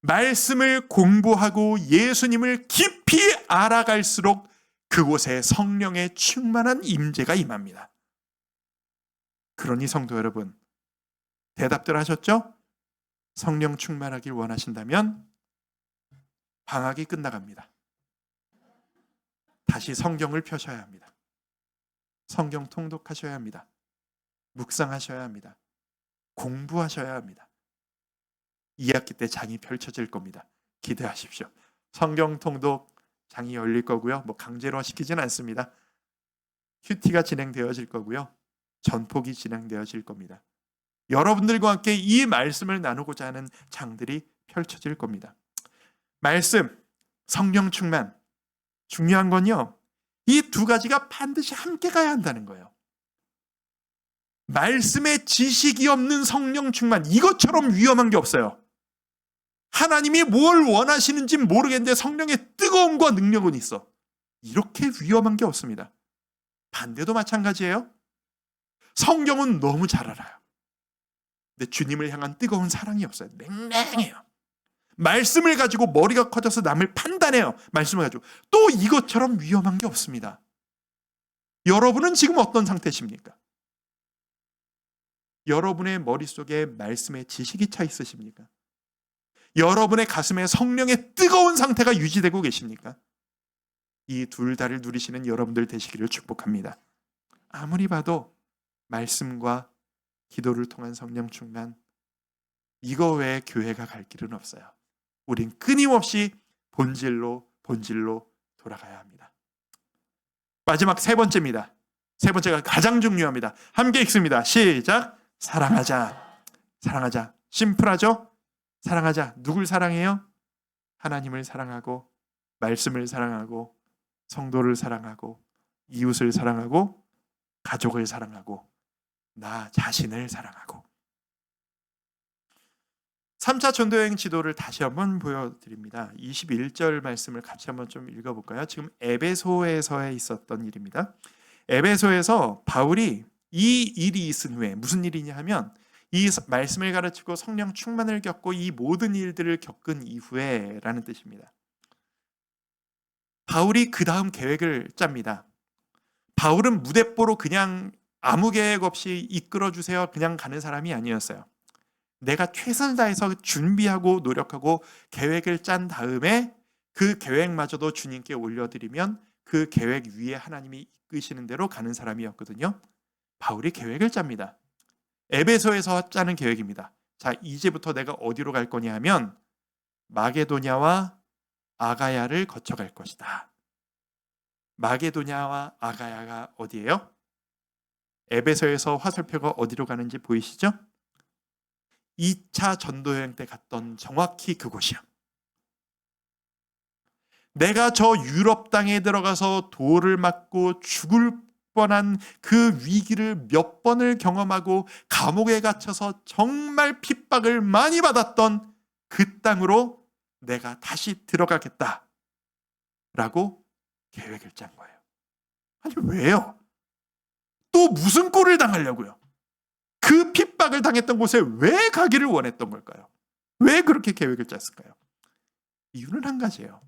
말씀을 공부하고 예수님을 깊이 알아갈수록 그곳에 성령의 충만한 임재가 임합니다. 그러니 성도 여러분, 대답들 하셨죠? 성령 충만하길 원하신다면 방학이 끝나갑니다. 다시 성경을 펴셔야 합니다. 성경 통독하셔야 합니다. 묵상하셔야 합니다. 공부하셔야 합니다. 2학기 때 장이 펼쳐질 겁니다. 기대하십시오. 성경 통독 장이 열릴 거고요. 강제로 시키진 않습니다. 큐티가 진행되어질 거고요. 전폭이 진행되어질 겁니다. 여러분들과 함께 이 말씀을 나누고자 하는 장들이 펼쳐질 겁니다. 말씀, 성령 충만, 중요한 건요, 이 두 가지가 반드시 함께 가야 한다는 거예요. 말씀에 지식이 없는 성령 충만, 이것처럼 위험한 게 없어요. 하나님이 뭘 원하시는지 모르겠는데 성령의 뜨거움과 능력은 있어. 이렇게 위험한 게 없습니다. 반대도 마찬가지예요. 성경은 너무 잘 알아요. 근데 주님을 향한 뜨거운 사랑이 없어요. 냉랭해요. 말씀을 가지고 머리가 커져서 남을 판단해요. 말씀을 가지고. 또 이것처럼 위험한 게 없습니다. 여러분은 지금 어떤 상태십니까? 여러분의 머릿속에 말씀의 지식이 차 있으십니까? 여러분의 가슴에 성령의 뜨거운 상태가 유지되고 계십니까? 이 둘 다를 누리시는 여러분들 되시기를 축복합니다. 아무리 봐도 말씀과 기도를 통한 성령 충만, 이거 외에 교회가 갈 길은 없어요. 우린 끊임없이 본질로 돌아가야 합니다. 마지막 세 번째입니다. 세 번째가 가장 중요합니다. 함께 읽습니다. 시작. 사랑하자. 사랑하자. 심플하죠? 사랑하자. 누굴 사랑해요? 하나님을 사랑하고, 말씀을 사랑하고, 성도를 사랑하고, 이웃을 사랑하고, 가족을 사랑하고, 나 자신을 사랑하고. 3차 전도여행 지도를 다시 한번 보여드립니다. 21절 말씀을 같이 한번 좀 읽어볼까요? 지금 에베소에서 있었던 일입니다. 에베소에서 바울이 이 일이 있은 후에 무슨 일이냐 하면 이 말씀을 가르치고 성령 충만을 겪고 이 모든 일들을 겪은 이후에 라는 뜻입니다. 바울이 그 다음 계획을 짭니다. 바울은 무대뽀로 그냥 아무 계획 없이 이끌어주세요 그냥 가는 사람이 아니었어요. 내가 최선을 다해서 준비하고 노력하고 계획을 짠 다음에 그 계획마저도 주님께 올려드리면 그 계획 위에 하나님이 이끄시는 대로 가는 사람이었거든요. 바울이 계획을 짭니다. 에베소에서 짜는 계획입니다. 자, 이제부터 내가 어디로 갈 거냐 하면 마게도냐와 아가야를 거쳐갈 것이다. 마게도냐와 아가야가 어디예요? 에베소에서 화살표가 어디로 가는지 보이시죠? 2차 전도여행 때 갔던 정확히 그곳이요. 내가 저 유럽 땅에 들어가서 돌을 맞고 죽을 뻔한 그 위기를 몇 번을 경험하고 감옥에 갇혀서 정말 핍박을 많이 받았던 그 땅으로 내가 다시 들어가겠다 라고 계획을 짠 거예요. 아니 왜요? 또 무슨 꼴을 당하려고요? 그 핍박을 당했던 곳에 왜 가기를 원했던 걸까요? 왜 그렇게 계획을 짰을까요? 이유는 한 가지예요.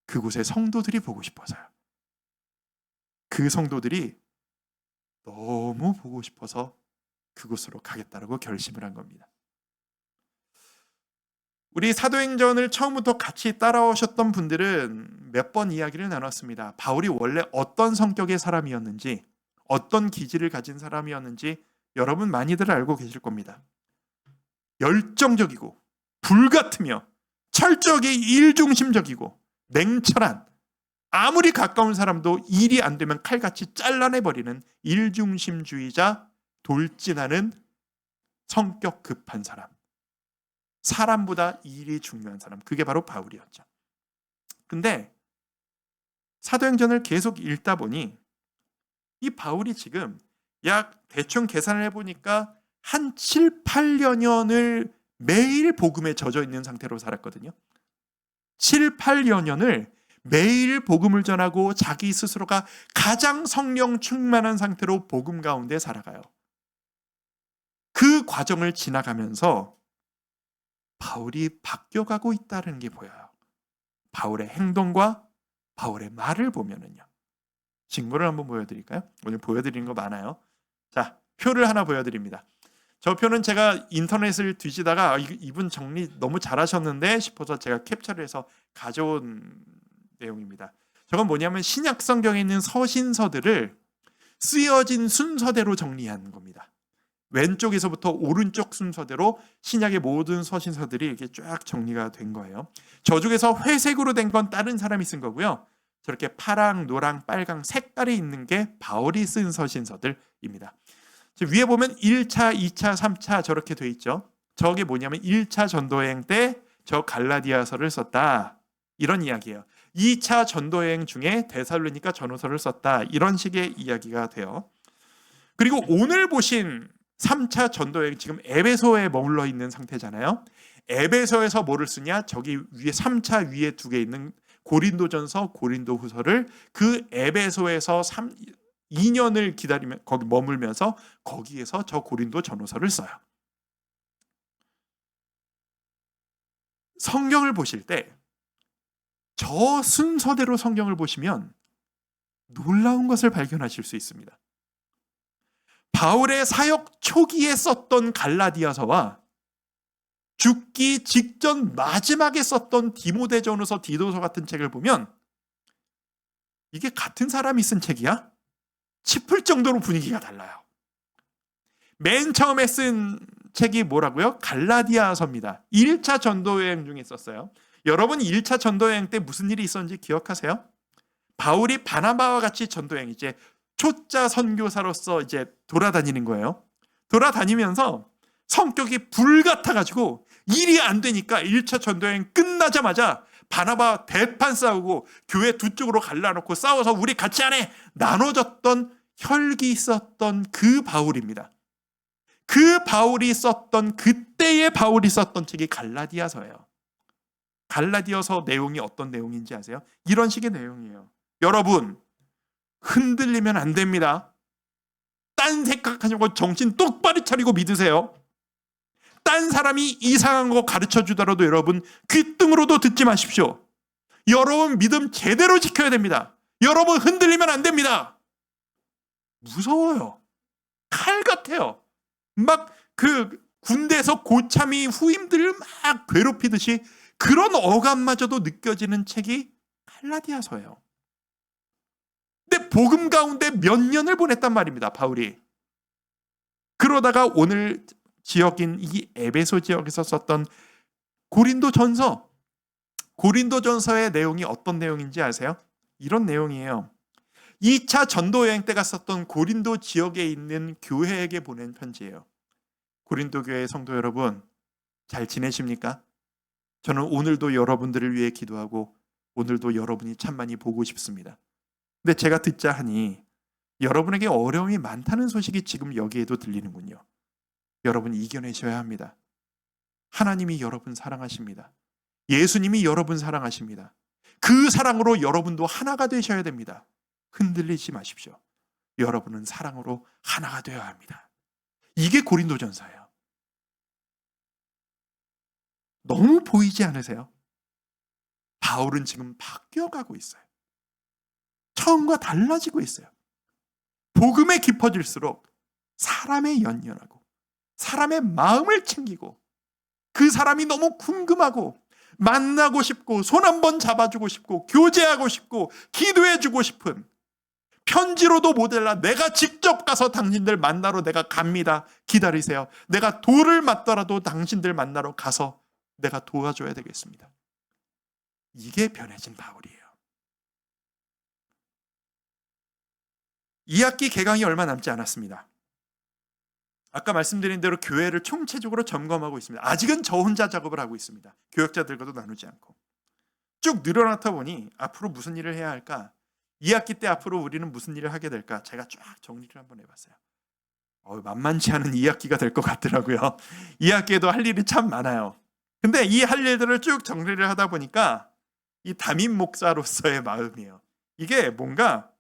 그곳의 성도들이 보고 싶어서요. 그 성도들이 너무 보고 싶어서 그곳으로 가겠다라고 결심을 한 겁니다. 우리 사도행전을 처음부터 같이 따라오셨던 분들은 몇 번 이야기를 나눴습니다. 바울이 원래 어떤 성격의 사람이었는지, 어떤 기질을 가진 사람이었는지 여러분 많이들 알고 계실 겁니다. 열정적이고 불같으며 철저하게 일중심적이고 냉철한, 아무리 가까운 사람도 일이 안 되면 칼같이 잘라내버리는 일중심주의자, 돌진하는 성격 급한 사람, 사람보다 일이 중요한 사람, 그게 바로 바울이었죠. 근데 사도행전을 계속 읽다 보니 이 바울이 지금 약 대충 계산을 해보니까 한 7, 8년을 매일 복음에 젖어 있는 상태로 살았거든요. 7, 8여 년을 매일 복음을 전하고 자기 스스로가 가장 성령 충만한 상태로 복음 가운데 살아가요. 그 과정을 지나가면서 바울이 바뀌어가고 있다는 게 보여요. 바울의 행동과 바울의 말을 보면은요. 증거를 한번 보여드릴까요? 오늘 보여드리는 거 많아요. 자, 표를 하나 보여드립니다. 저 표는 제가 인터넷을 뒤지다가 이분 정리 너무 잘하셨는데 싶어서 제가 캡처를 해서 가져온 내용입니다. 저건 뭐냐면 신약 성경에 있는 서신서들을 쓰여진 순서대로 정리한 겁니다. 왼쪽에서부터 오른쪽 순서대로 신약의 모든 서신서들이 이렇게 쫙 정리가 된 거예요. 저쪽에서 회색으로 된 건 다른 사람이 쓴 거고요. 저렇게 파랑, 노랑, 빨강 색깔이 있는 게 바울이 쓴 서신서들입니다. 위에 보면 1차, 2차, 3차 저렇게 돼 있죠. 저게 뭐냐면 1차 전도여행 때 저 갈라디아서를 썼다. 이런 이야기예요. 2차 전도여행 중에 데살로니가 전후서를 썼다. 이런 식의 이야기가 돼요. 그리고 오늘 보신 3차 전도여행, 지금 에베소에 머물러 있는 상태잖아요. 에베소에서 뭐를 쓰냐? 저기 위에 3차 위에 두 개 있는 고린도전서, 고린도후서를 그 에베소에서 2년을 기다리면 거기 머물면서 거기에서 저 고린도 전후서를 써요. 성경을 보실 때 저 순서대로 성경을 보시면 놀라운 것을 발견하실 수 있습니다. 바울의 사역 초기에 썼던 갈라디아서와 죽기 직전 마지막에 썼던 디모데전후서, 디도서 같은 책을 보면 이게 같은 사람이 쓴 책이야? 싶을 정도로 분위기가 달라요. 맨 처음에 쓴 책이 뭐라고요? 갈라디아서입니다. 1차 전도여행 중에 썼어요. 여러분 1차 전도여행 때 무슨 일이 있었는지 기억하세요? 바울이 바나바와 같이 전도여행, 이제 초짜 선교사로서 이제 돌아다니는 거예요. 돌아다니면서 성격이 불같아가지고 일이 안 되니까 1차 전도여행 끝나자마자 바나바 대판 싸우고 교회 두 쪽으로 갈라놓고 싸워서 우리 같이 하네 나눠졌던 혈기 있었던 그 바울입니다. 그 바울이 썼던, 그때의 바울이 썼던 책이 갈라디아서예요. 갈라디아서 내용이 어떤 내용인지 아세요? 이런 식의 내용이에요. 여러분 흔들리면 안 됩니다. 딴 생각하시고 정신 똑바로 차리고 믿으세요. 딴 사람이 이상한 거 가르쳐 주더라도 여러분 귓등으로도 듣지 마십시오. 여러분 믿음 제대로 지켜야 됩니다. 여러분 흔들리면 안 됩니다. 무서워요. 칼 같아요. 막 그 군대에서 고참이 후임들을 막 괴롭히듯이 그런 어감마저도 느껴지는 책이 갈라디아서예요. 근데 복음 가운데 몇 년을 보냈단 말입니다, 바울이. 그러다가 오늘 지역인 이 에베소 지역에서 썼던 고린도전서의 내용이 어떤 내용인지 아세요? 이런 내용이에요. 2차 전도 여행 때 갔었던 고린도 지역에 있는 교회에게 보낸 편지예요. 고린도 교회 성도 여러분, 잘 지내십니까? 저는 오늘도 여러분들을 위해 기도하고 오늘도 여러분이 참 많이 보고 싶습니다. 근데 제가 듣자 하니 여러분에게 어려움이 많다는 소식이 지금 여기에도 들리는군요. 여러분 이겨내셔야 합니다. 하나님이 여러분 사랑하십니다. 예수님이 여러분 사랑하십니다. 그 사랑으로 여러분도 하나가 되셔야 됩니다. 흔들리지 마십시오. 여러분은 사랑으로 하나가 되어야 합니다. 이게 고린도전서예요. 너무 보이지 않으세요? 바울은 지금 바뀌어가고 있어요. 처음과 달라지고 있어요. 복음에 깊어질수록 사람에 연연하고 사람의 마음을 챙기고 그 사람이 너무 궁금하고 만나고 싶고 손 한번 잡아주고 싶고 교제하고 싶고 기도해주고 싶은, 편지로도 모델라 내가 직접 가서 당신들 만나러 내가 갑니다. 기다리세요. 내가 돌을 맞더라도 당신들 만나러 가서 내가 도와줘야 되겠습니다. 이게 변해진 바울이에요. 2학기 개강이 얼마 남지 않았습니다. 아까 말씀드린 대로 교회를 총체적으로 점검하고 있습니다. 아직은 저 혼자 작업을 하고 있습니다. 교역자들과도 나누지 않고. 쭉 늘어나다 보니 앞으로 무슨 일을 해야 할까? 2학기 때 앞으로 우리는 무슨 일을 하게 될까? 제가 쫙 정리를 한번 해봤어요. 만만치 않은 2학기가 될 것 같더라고요. 2학기에도 할 일이 참 많아요. 근데 이 할 일들을 쭉 정리를 하다 보니까 이 담임 목사로서의 마음이에요. 이게 뭔가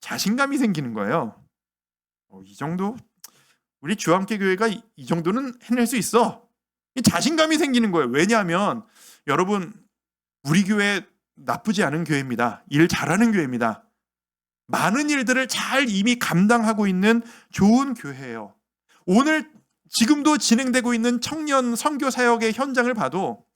자신감이 생기는 거예요. 이 정도? 우리 주함께 교회가 이 정도는 해낼 수 있어. 이 자신감이 생기는 거예요. 왜냐하면 여러분 우리 교회 나쁘지 않은 교회입니다. 일 잘하는 교회입니다. 많은 일들을 잘 이미 감당하고 있는 좋은 교회예요. 오늘 지금도 진행되고 있는 청년 선교 사역의 현장을 봐도,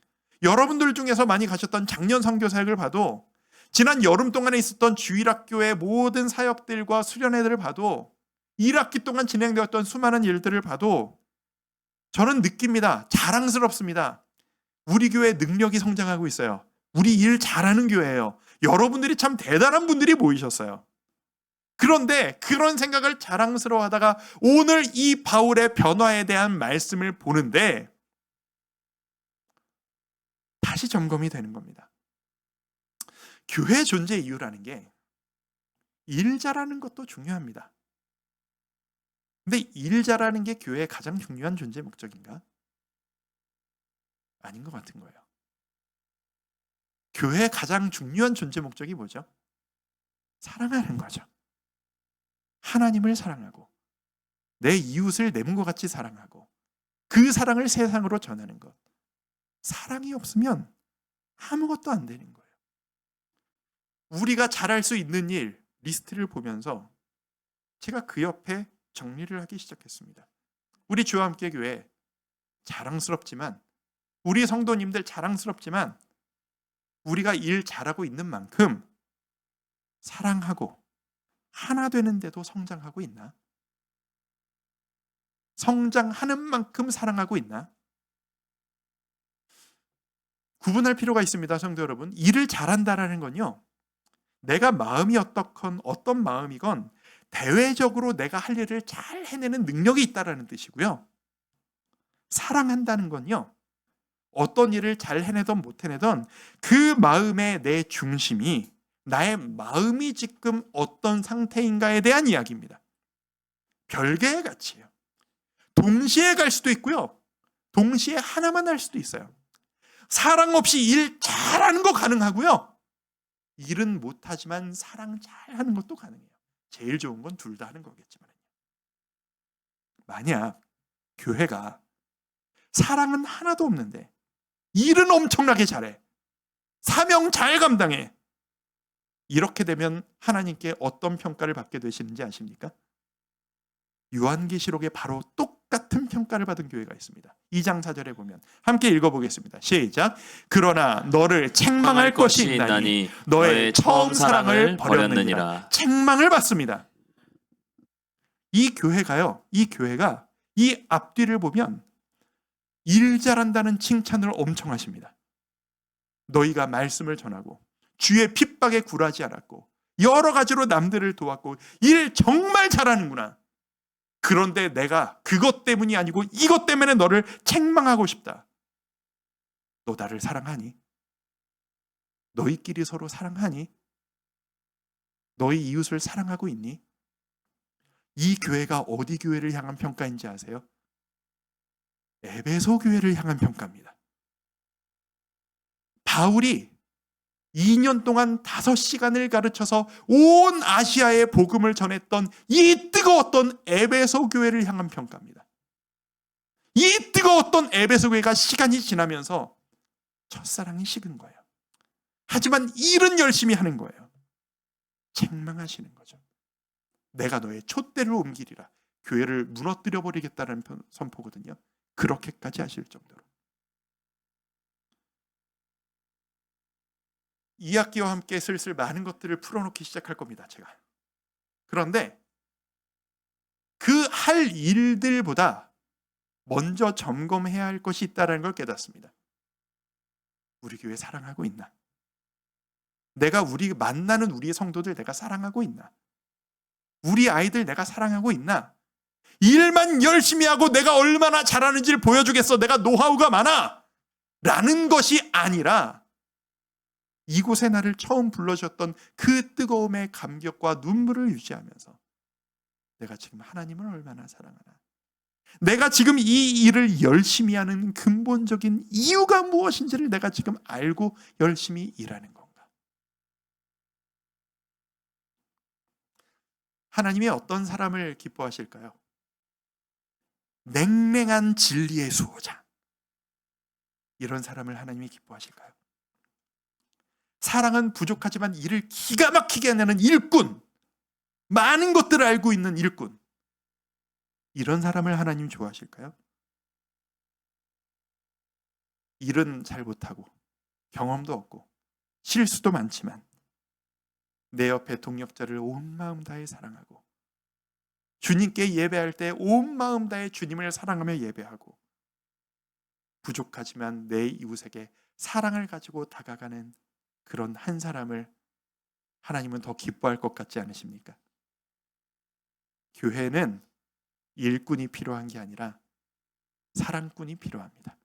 여러분들 중에서 많이 가셨던 작년 선교 사역을 봐도, 지난 여름 동안에 있었던 주일학교의 모든 사역들과 수련회들을 봐도, 1학기 동안 진행되었던 수많은 일들을 봐도 저는 느낍니다. 자랑스럽습니다. 우리 교회 능력이 성장하고 있어요. 우리 일 잘하는 교회예요. 여러분들이 참 대단한 분들이 모이셨어요. 그런데 그런 생각을 자랑스러워하다가 오늘 이 바울의 변화에 대한 말씀을 보는데 다시 점검이 되는 겁니다. 교회 존재 이유라는 게 일 잘하는 것도 중요합니다. 근데 일 잘하는 게 교회의 가장 중요한 존재 목적인가? 아닌 것 같은 거예요. 교회의 가장 중요한 존재 목적이 뭐죠? 사랑하는 거죠. 하나님을 사랑하고 내 이웃을 내 몸과 같이 사랑하고 그 사랑을 세상으로 전하는 것. 사랑이 없으면 아무것도 안 되는 거예요. 우리가 잘할 수 있는 일 리스트를 보면서 제가 그 옆에 정리를 하기 시작했습니다. 우리 주와 함께 교회 자랑스럽지만, 우리 성도님들 자랑스럽지만 우리가 일 잘하고 있는 만큼 사랑하고 하나 되는데도 성장하고 있나? 성장하는 만큼 사랑하고 있나? 구분할 필요가 있습니다, 성도 여러분. 일을 잘한다라는 건요, 내가 마음이 어떤 마음이건 대외적으로 내가 할 일을 잘 해내는 능력이 있다라는 뜻이고요. 사랑한다는 건요, 어떤 일을 잘 해내던 못 해내던 그 마음의 내 중심이, 나의 마음이 지금 어떤 상태인가에 대한 이야기입니다. 별개의 가치예요. 동시에 갈 수도 있고요, 동시에 하나만 할 수도 있어요. 사랑 없이 일 잘하는 거 가능하고요, 일은 못하지만 사랑 잘하는 것도 가능해요. 제일 좋은 건 둘 다 하는 거겠지만, 만약 교회가 사랑은 하나도 없는데 일은 엄청나게 잘해, 사명 잘 감당해, 이렇게 되면 하나님께 어떤 평가를 받게 되시는지 아십니까? 요한계시록에 바로 똑같은 평가를 받은 교회가 있습니다. 2장 4절에 보면 함께 읽어보겠습니다. 시작. 그러나 너를 책망할 것이 있나니 너의 처음 사랑을 버렸느니라. 책망을 받습니다. 이 교회가 이 앞뒤를 보면 일 잘한다는 칭찬을 엄청 하십니다. 너희가 말씀을 전하고 주의 핍박에 굴하지 않았고 여러 가지로 남들을 도왔고 일 정말 잘하는구나. 그런데 내가 그것 때문이 아니고 이것 때문에 너를 책망하고 싶다. 너 나를 사랑하니? 너희끼리 서로 사랑하니? 너희 이웃을 사랑하고 있니? 이 교회가 어디 교회를 향한 평가인지 아세요? 에베소 교회를 향한 평가입니다. 바울이 2년 동안 5시간을 가르쳐서 온 아시아에 복음을 전했던 이 뜨거웠던 에베소 교회를 향한 평가입니다. 이 뜨거웠던 에베소 교회가 시간이 지나면서 첫사랑이 식은 거예요. 하지만 일은 열심히 하는 거예요. 책망하시는 거죠. 내가 너의 촛대를 옮기리라. 교회를 무너뜨려 버리겠다는 선포거든요. 그렇게까지 하실 정도로. 2학기와 함께 슬슬 많은 것들을 풀어놓기 시작할 겁니다. 제가. 그런데 그 할 일들보다 먼저 점검해야 할 것이 있다는 걸 깨닫습니다. 우리 교회 사랑하고 있나? 내가 우리 만나는 우리 성도들 내가 사랑하고 있나? 우리 아이들 내가 사랑하고 있나? 일만 열심히 하고 내가 얼마나 잘하는지를 보여주겠어. 내가 노하우가 많아. 라는 것이 아니라 이곳에 나를 처음 불러주셨던 그 뜨거움의 감격과 눈물을 유지하면서 내가 지금 하나님을 얼마나 사랑하나? 내가 지금 이 일을 열심히 하는 근본적인 이유가 무엇인지를 내가 지금 알고 열심히 일하는 건가? 하나님이 어떤 사람을 기뻐하실까요? 냉랭한 진리의 수호자. 이런 사람을 하나님이 기뻐하실까요? 사랑은 부족하지만 일을 기가 막히게 해내는 일꾼, 많은 것들을 알고 있는 일꾼, 이런 사람을 하나님 좋아하실까요? 일은 잘 못하고 경험도 없고 실수도 많지만 내 옆에 동역자를 온 마음 다해 사랑하고 주님께 예배할 때 온 마음 다해 주님을 사랑하며 예배하고 부족하지만 내 이웃에게 사랑을 가지고 다가가는 그런 한 사람을 하나님은 더 기뻐할 것 같지 않으십니까? 교회는 일꾼이 필요한 게 아니라 사랑꾼이 필요합니다.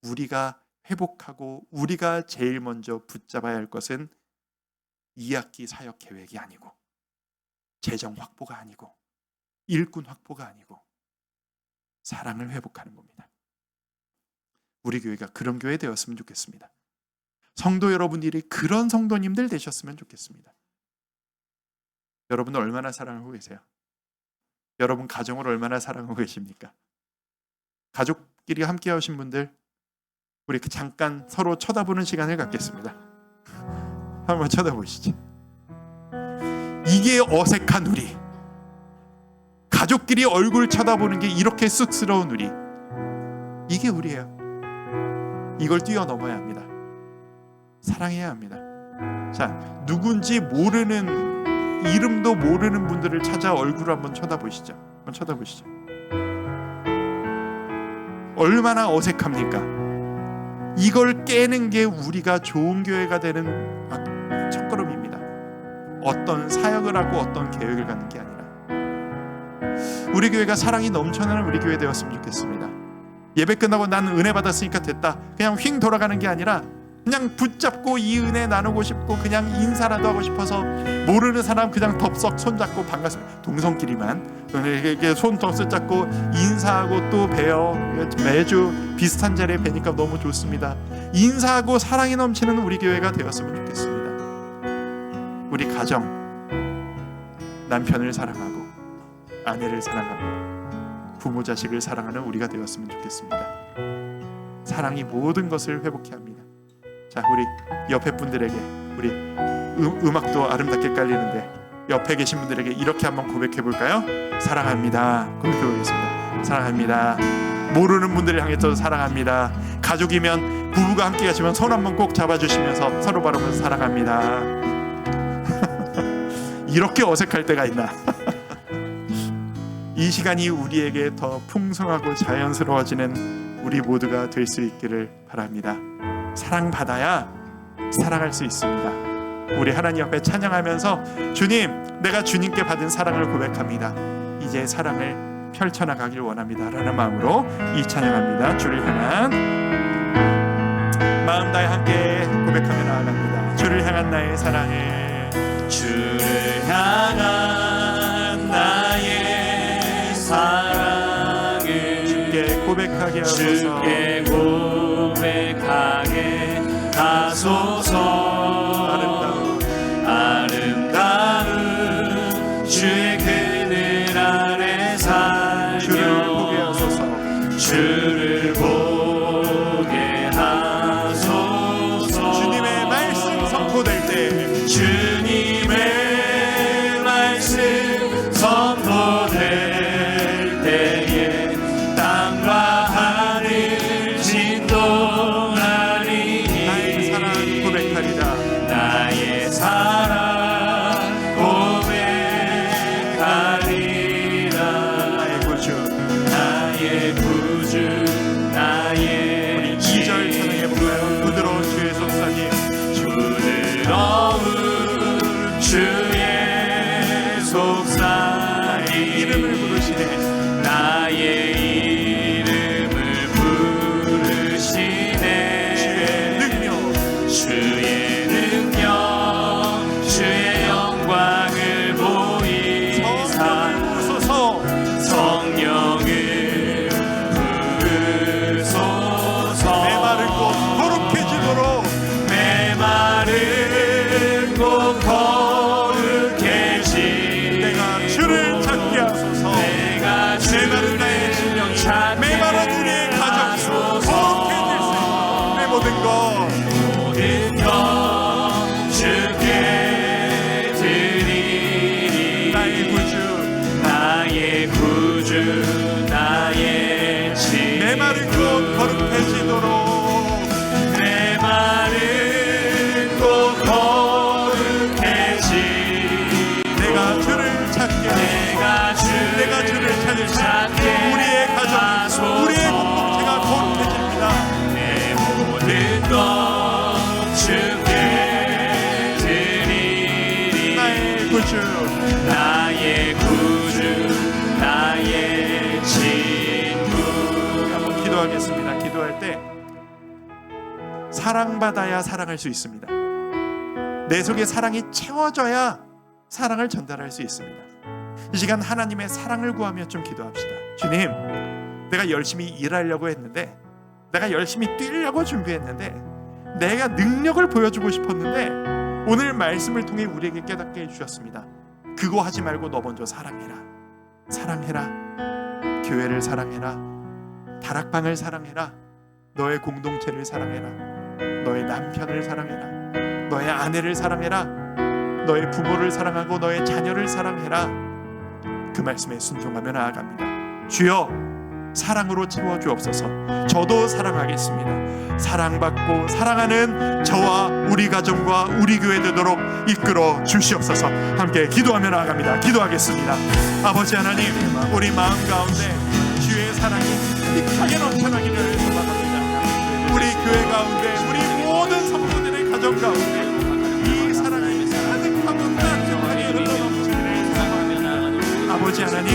우리가 회복하고 우리가 제일 먼저 붙잡아야 할 것은 2학기 사역 계획이 아니고 재정 확보가 아니고 일꾼 확보가 아니고 사랑을 회복하는 겁니다. 우리 교회가 그런 교회 되었으면 좋겠습니다. 성도 여러분들이 그런 성도님들 되셨으면 좋겠습니다. 여러분 얼마나 사랑하고 계세요? 여러분 가정을 얼마나 사랑하고 계십니까? 가족끼리 함께 하신 분들, 우리 잠깐 서로 쳐다보는 시간을 갖겠습니다. 한번 쳐다보시죠. 이게 어색한 우리, 가족끼리 얼굴 쳐다보는 게 이렇게 쑥스러운 우리, 이게 우리예요. 이걸 뛰어넘어야 합니다. 사랑해야 합니다. 자, 누군지 모르는, 이름도 모르는 분들을 찾아 얼굴을 한번 쳐다보시죠. 한번 쳐다보시죠. 얼마나 어색합니까? 이걸 깨는 게 우리가 좋은 교회가 되는 첫걸음입니다. 어떤 사역을 하고 어떤 계획을 갖는 게 아니라 우리 교회가 사랑이 넘쳐나는 우리 교회 되었으면 좋겠습니다. 예배 끝나고 나는 은혜 받았으니까 됐다, 그냥 휙 돌아가는 게 아니라 그냥 붙잡고 이 은혜 나누고 싶고 그냥 인사라도 하고 싶어서 모르는 사람 그냥 덥석 손잡고 반갑습니다. 동성끼리만 이렇게 손 덥석 잡고 인사하고 또 봬요. 매주 비슷한 자리에 뵈니까 너무 좋습니다. 인사하고 사랑이 넘치는 우리 교회가 되었으면 좋겠습니다. 우리 가정, 남편을 사랑하고 아내를 사랑하고 부모 자식을 사랑하는 우리가 되었으면 좋겠습니다. 사랑이 모든 것을 회복케 합니다. 자, 우리 옆에 분들에게, 우리 음악도 아름답게 깔리는데 옆에 계신 분들에게 이렇게 한번 고백해 볼까요? 사랑합니다. 고백해 보겠습니다. 사랑합니다. 모르는 분들을 향해서 사랑합니다. 가족이면 부부가 함께 가시면 손 한번 꼭 잡아주시면서 서로 바라보면서 사랑합니다. 이렇게 어색할 때가 있나? 이 시간이 우리에게 더 풍성하고 자연스러워지는 우리 모두가 될 수 있기를 바랍니다. 사랑받아야 사랑할 수 있습니다. 우리 하나님 앞에 찬양하면서 주님, 내가 주님께 받은 사랑을 고백합니다. 이제 사랑을 펼쳐나가길 원합니다 라는 마음으로 이 찬양합니다. 주를 향한 마음 다해 함께 고백하며 나아갑니다. 주를 향한 나의 사랑을, 주를 향한 나의 사랑을 주께 고백하게 하소서. 주께 고백하게 하소서. 아름다운 주의 그늘 아래 살며 주를 보게 하소서. 주님의 말씀 선포될 때, 주님의 말씀 선포될 때에 땅과 하늘 진동하리니 나의 사랑 고백하리라. 나의 사랑 고백하리라. 나의 구주, 나의 구주 나의 우리 2절 찬양해볼까요? 부드러운 주의 속삭임, 부드러운 주의 속삭임 이름을 부르시네. 나의 이름을 부르시네. 주의 능력 주의 영광을 보이사 성령을 부으소서. 메마른 곳 거룩해지도록, 메마른 곳 거룩해지 내가 주를 찾게 하소서. 내가 메마른 나의 심령, 메마른 우리의 가정 거룩해질 수 있는 내 모든 것, 모든 것 주께 드리리. 나의 구주, 나의 구주 나의 지 메마른 곳 거룩해지도록, 메마른 곳 거룩해지 내가 주를 찾게 하소서. 내가 주를 찾을 때 우리의 가정, 우리의 공동체가 거룩해집니다. 내 모든 것 주께 드리리. 나의 구주, 나의 구주 나의 친구. 한번 기도하겠습니다. 기도할 때 사랑받아야 사랑할 수 있습니다. 내 속에 사랑이 채워져야 사랑을 전달할 수 있습니다. 이 시간 하나님의 사랑을 구하며 좀 기도합시다. 주님, 내가 열심히 일하려고 했는데, 내가 열심히 뛰려고 준비했는데, 내가 능력을 보여주고 싶었는데 오늘 말씀을 통해 우리에게 깨닫게 해주셨습니다. 그거 하지 말고 너 먼저 사랑해라. 사랑해라. 교회를 사랑해라. 다락방을 사랑해라. 너의 공동체를 사랑해라. 너의 남편을 사랑해라. 너의 아내를 사랑해라. 너의 부모를 사랑하고 너의 자녀를 사랑해라. 그 말씀에 순종하며 나아갑니다. 주여, 사랑으로 채워주옵소서. 저도 사랑하겠습니다. 사랑받고 사랑하는 저와 우리 가정과 우리 교회 되도록 이끌어 주시옵소서. 함께 기도하며 나아갑니다. 기도하겠습니다. 아버지 하나님, 우리 마음 가운데 주의 사랑이 가득하게 넘쳐나기를 소망합니다. 우리 교회 가운데, 우리 모든 성도들의 가정 가운데 이 사랑이 가득하고 따뜻하게 흘러넘치기를 소망합니다. 아버지 하나님,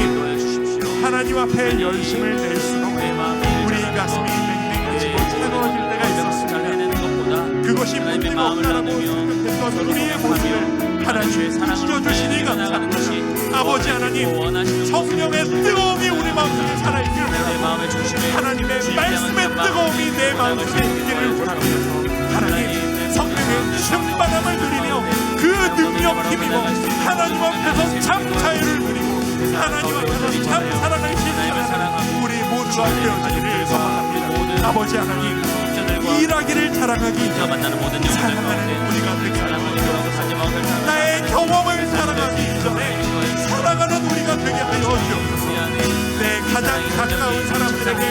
하나님 앞에 열심을 낼수록 우리 가슴이 맹맹해지고 차가워질 때가 있었습니다. 그것이 문제가 없다라고 생각했던 우리의 모습을 하나님이 지켜주시니 감사합니다. 아버지 하나님, 성령의 뜨거움이 우리 마음속에 살아있기를 원합니다. 하나님의 말씀의 뜨거움이 내 마음속에 있기를 원합니다. 하나님, 성령의 충만함을 누리며 그 능력 힘입어 하나님 앞에서 참 자유를 누리고 하나님 앞에서 참 사랑을 실천하는 우리 모두가 되어지기를 소망합니다. 아버지 하나님, 일하기를 자랑하기 전에 사랑하는 우리가 되게 하여 주옵소서. 나의 경험을 자랑하기 전에 사랑하는 우리가 되게 하여 주옵소서. 내 가장 가까운 사람들에게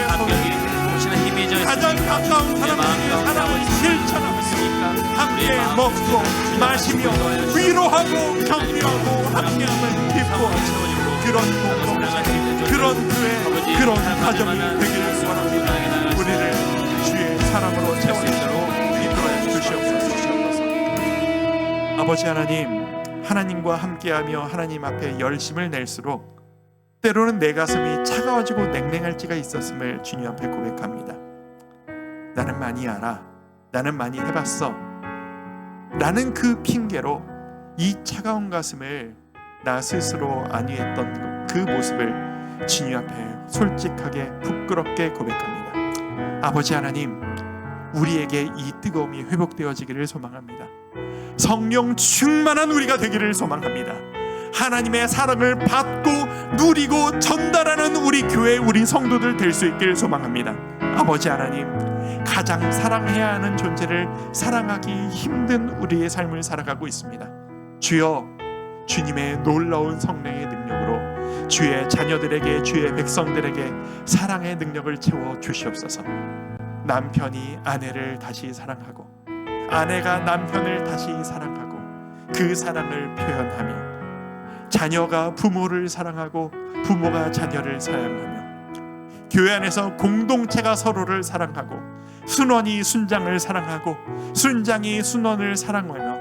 가장 가까운 사람들에게 사랑을 실천하면서 함께 먹고 마시며 위로하고 격려하고 함께함을 기뻐하고 그런 공동체, 그런 교회, 그런 가정이 되기를 원합니다. 우리를 주의 사랑으로 채워주시고 이끌어 주시옵소서. 아버지 하나님, 하나님과 함께하며 하나님 앞에 열심을 낼수록 때로는 내 가슴이 차가워지고 냉랭할 때가 있었음을 주님 앞에 고백합니다. 나는 많이 알아, 나는 많이 해봤어 라는 그 핑계로 이 차가운 가슴을 나 스스로 안위했던 그 모습을 주님 앞에 솔직하게 부끄럽게 고백합니다. 아버지 하나님, 우리에게 이 뜨거움이 회복되어지기를 소망합니다. 성령 충만한 우리가 되기를 소망합니다. 하나님의 사랑을 받고 누리고 전달하는 우리 교회, 우리 성도들 될 수 있기를 소망합니다. 아버지 하나님, 가장 사랑해야 하는 존재를 사랑하기 힘든 우리의 삶을 살아가고 있습니다. 주여, 주님의 놀라운 성령의 능력으로 주의 자녀들에게, 주의 백성들에게 사랑의 능력을 채워 주시옵소서. 남편이 아내를 다시 사랑하고 아내가 남편을 다시 사랑하고 그 사랑을 표현하며 자녀가 부모를 사랑하고 부모가 자녀를 사랑하며 교회 안에서 공동체가 서로를 사랑하고 순원이 순장을 사랑하고 순장이 순원을 사랑하며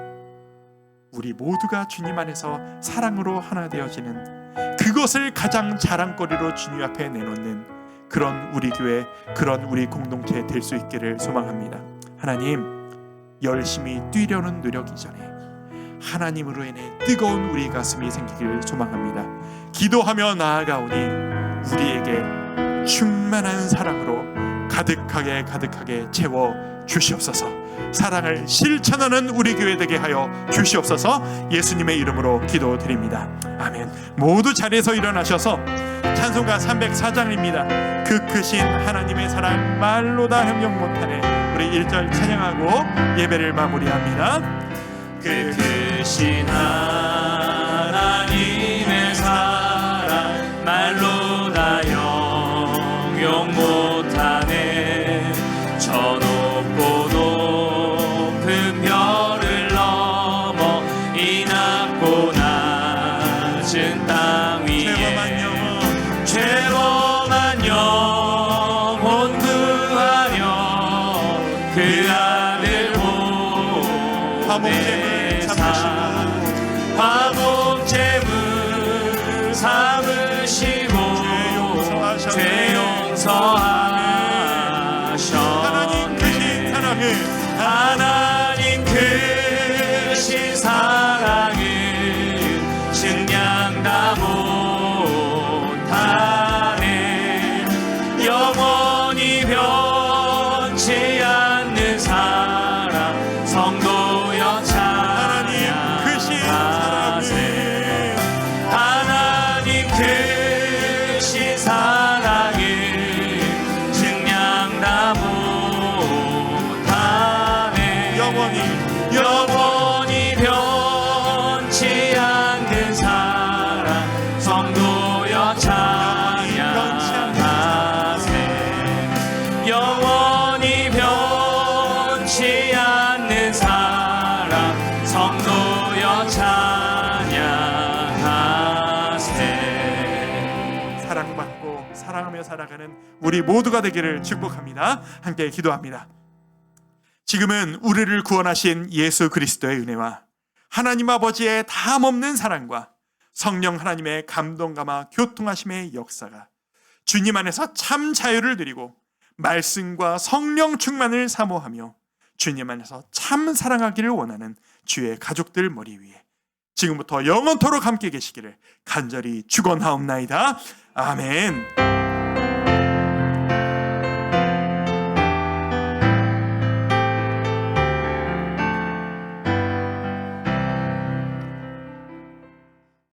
우리 모두가 주님 안에서 사랑으로 하나 되어지는 그것을 가장 자랑거리로 주님 앞에 내놓는 그런 우리 교회, 그런 우리 공동체 될 수 있기를 소망합니다. 하나님, 열심히 뛰려는 노력 이전에 하나님으로 인해 뜨거운 우리 가슴이 생기기를 소망합니다. 기도하며 나아가오니 우리에게 충만한 사랑으로 가득하게 채워 주시옵소서. 사랑을 실천하는 우리 교회 되게 하여 주시옵소서. 예수님의 이름으로 기도드립니다. 아멘. 모두 자리에서 일어나셔서 찬송가 304장입니다. 그 크신 하나님의 사랑 말로 다 형용 못하네. 우리 1절 찬양하고 예배를 마무리합니다. 그 크신 하나님의 사랑 말로 다 형용 못하네. 저 높고 높은 별을 넘어 이 낮고 낮은 땅 위에 죄범한 영혼 구하려 그 아들 화목제물 삼으시고 죄 용서하셨네. 하나님 크신 사랑은 증량 다 못하네. 영원히 변치 않는 사랑 성도여 찬양하세. 하나님 크신 사랑은 증량 다 못하네. 영원히 변치 않는 사랑 성도여 찬양하세. 영원히 변치 않는 사랑 성도여 찬양하세. 사랑받고 사랑하며 살아가는 우리 모두가 되기를 축복합니다. 함께 기도합니다. 지금은 우리를 구원하신 예수 그리스도의 은혜와 하나님 아버지의 다함없는 사랑과 성령 하나님의 감동감화 교통하심의 역사가 주님 안에서 참 자유를 누리고 말씀과 성령 충만을 사모하며 주님 안에서 참 사랑하기를 원하는 주의 가족들 머리 위에 지금부터 영원토록 함께 계시기를 간절히 축원하옵나이다. 아멘.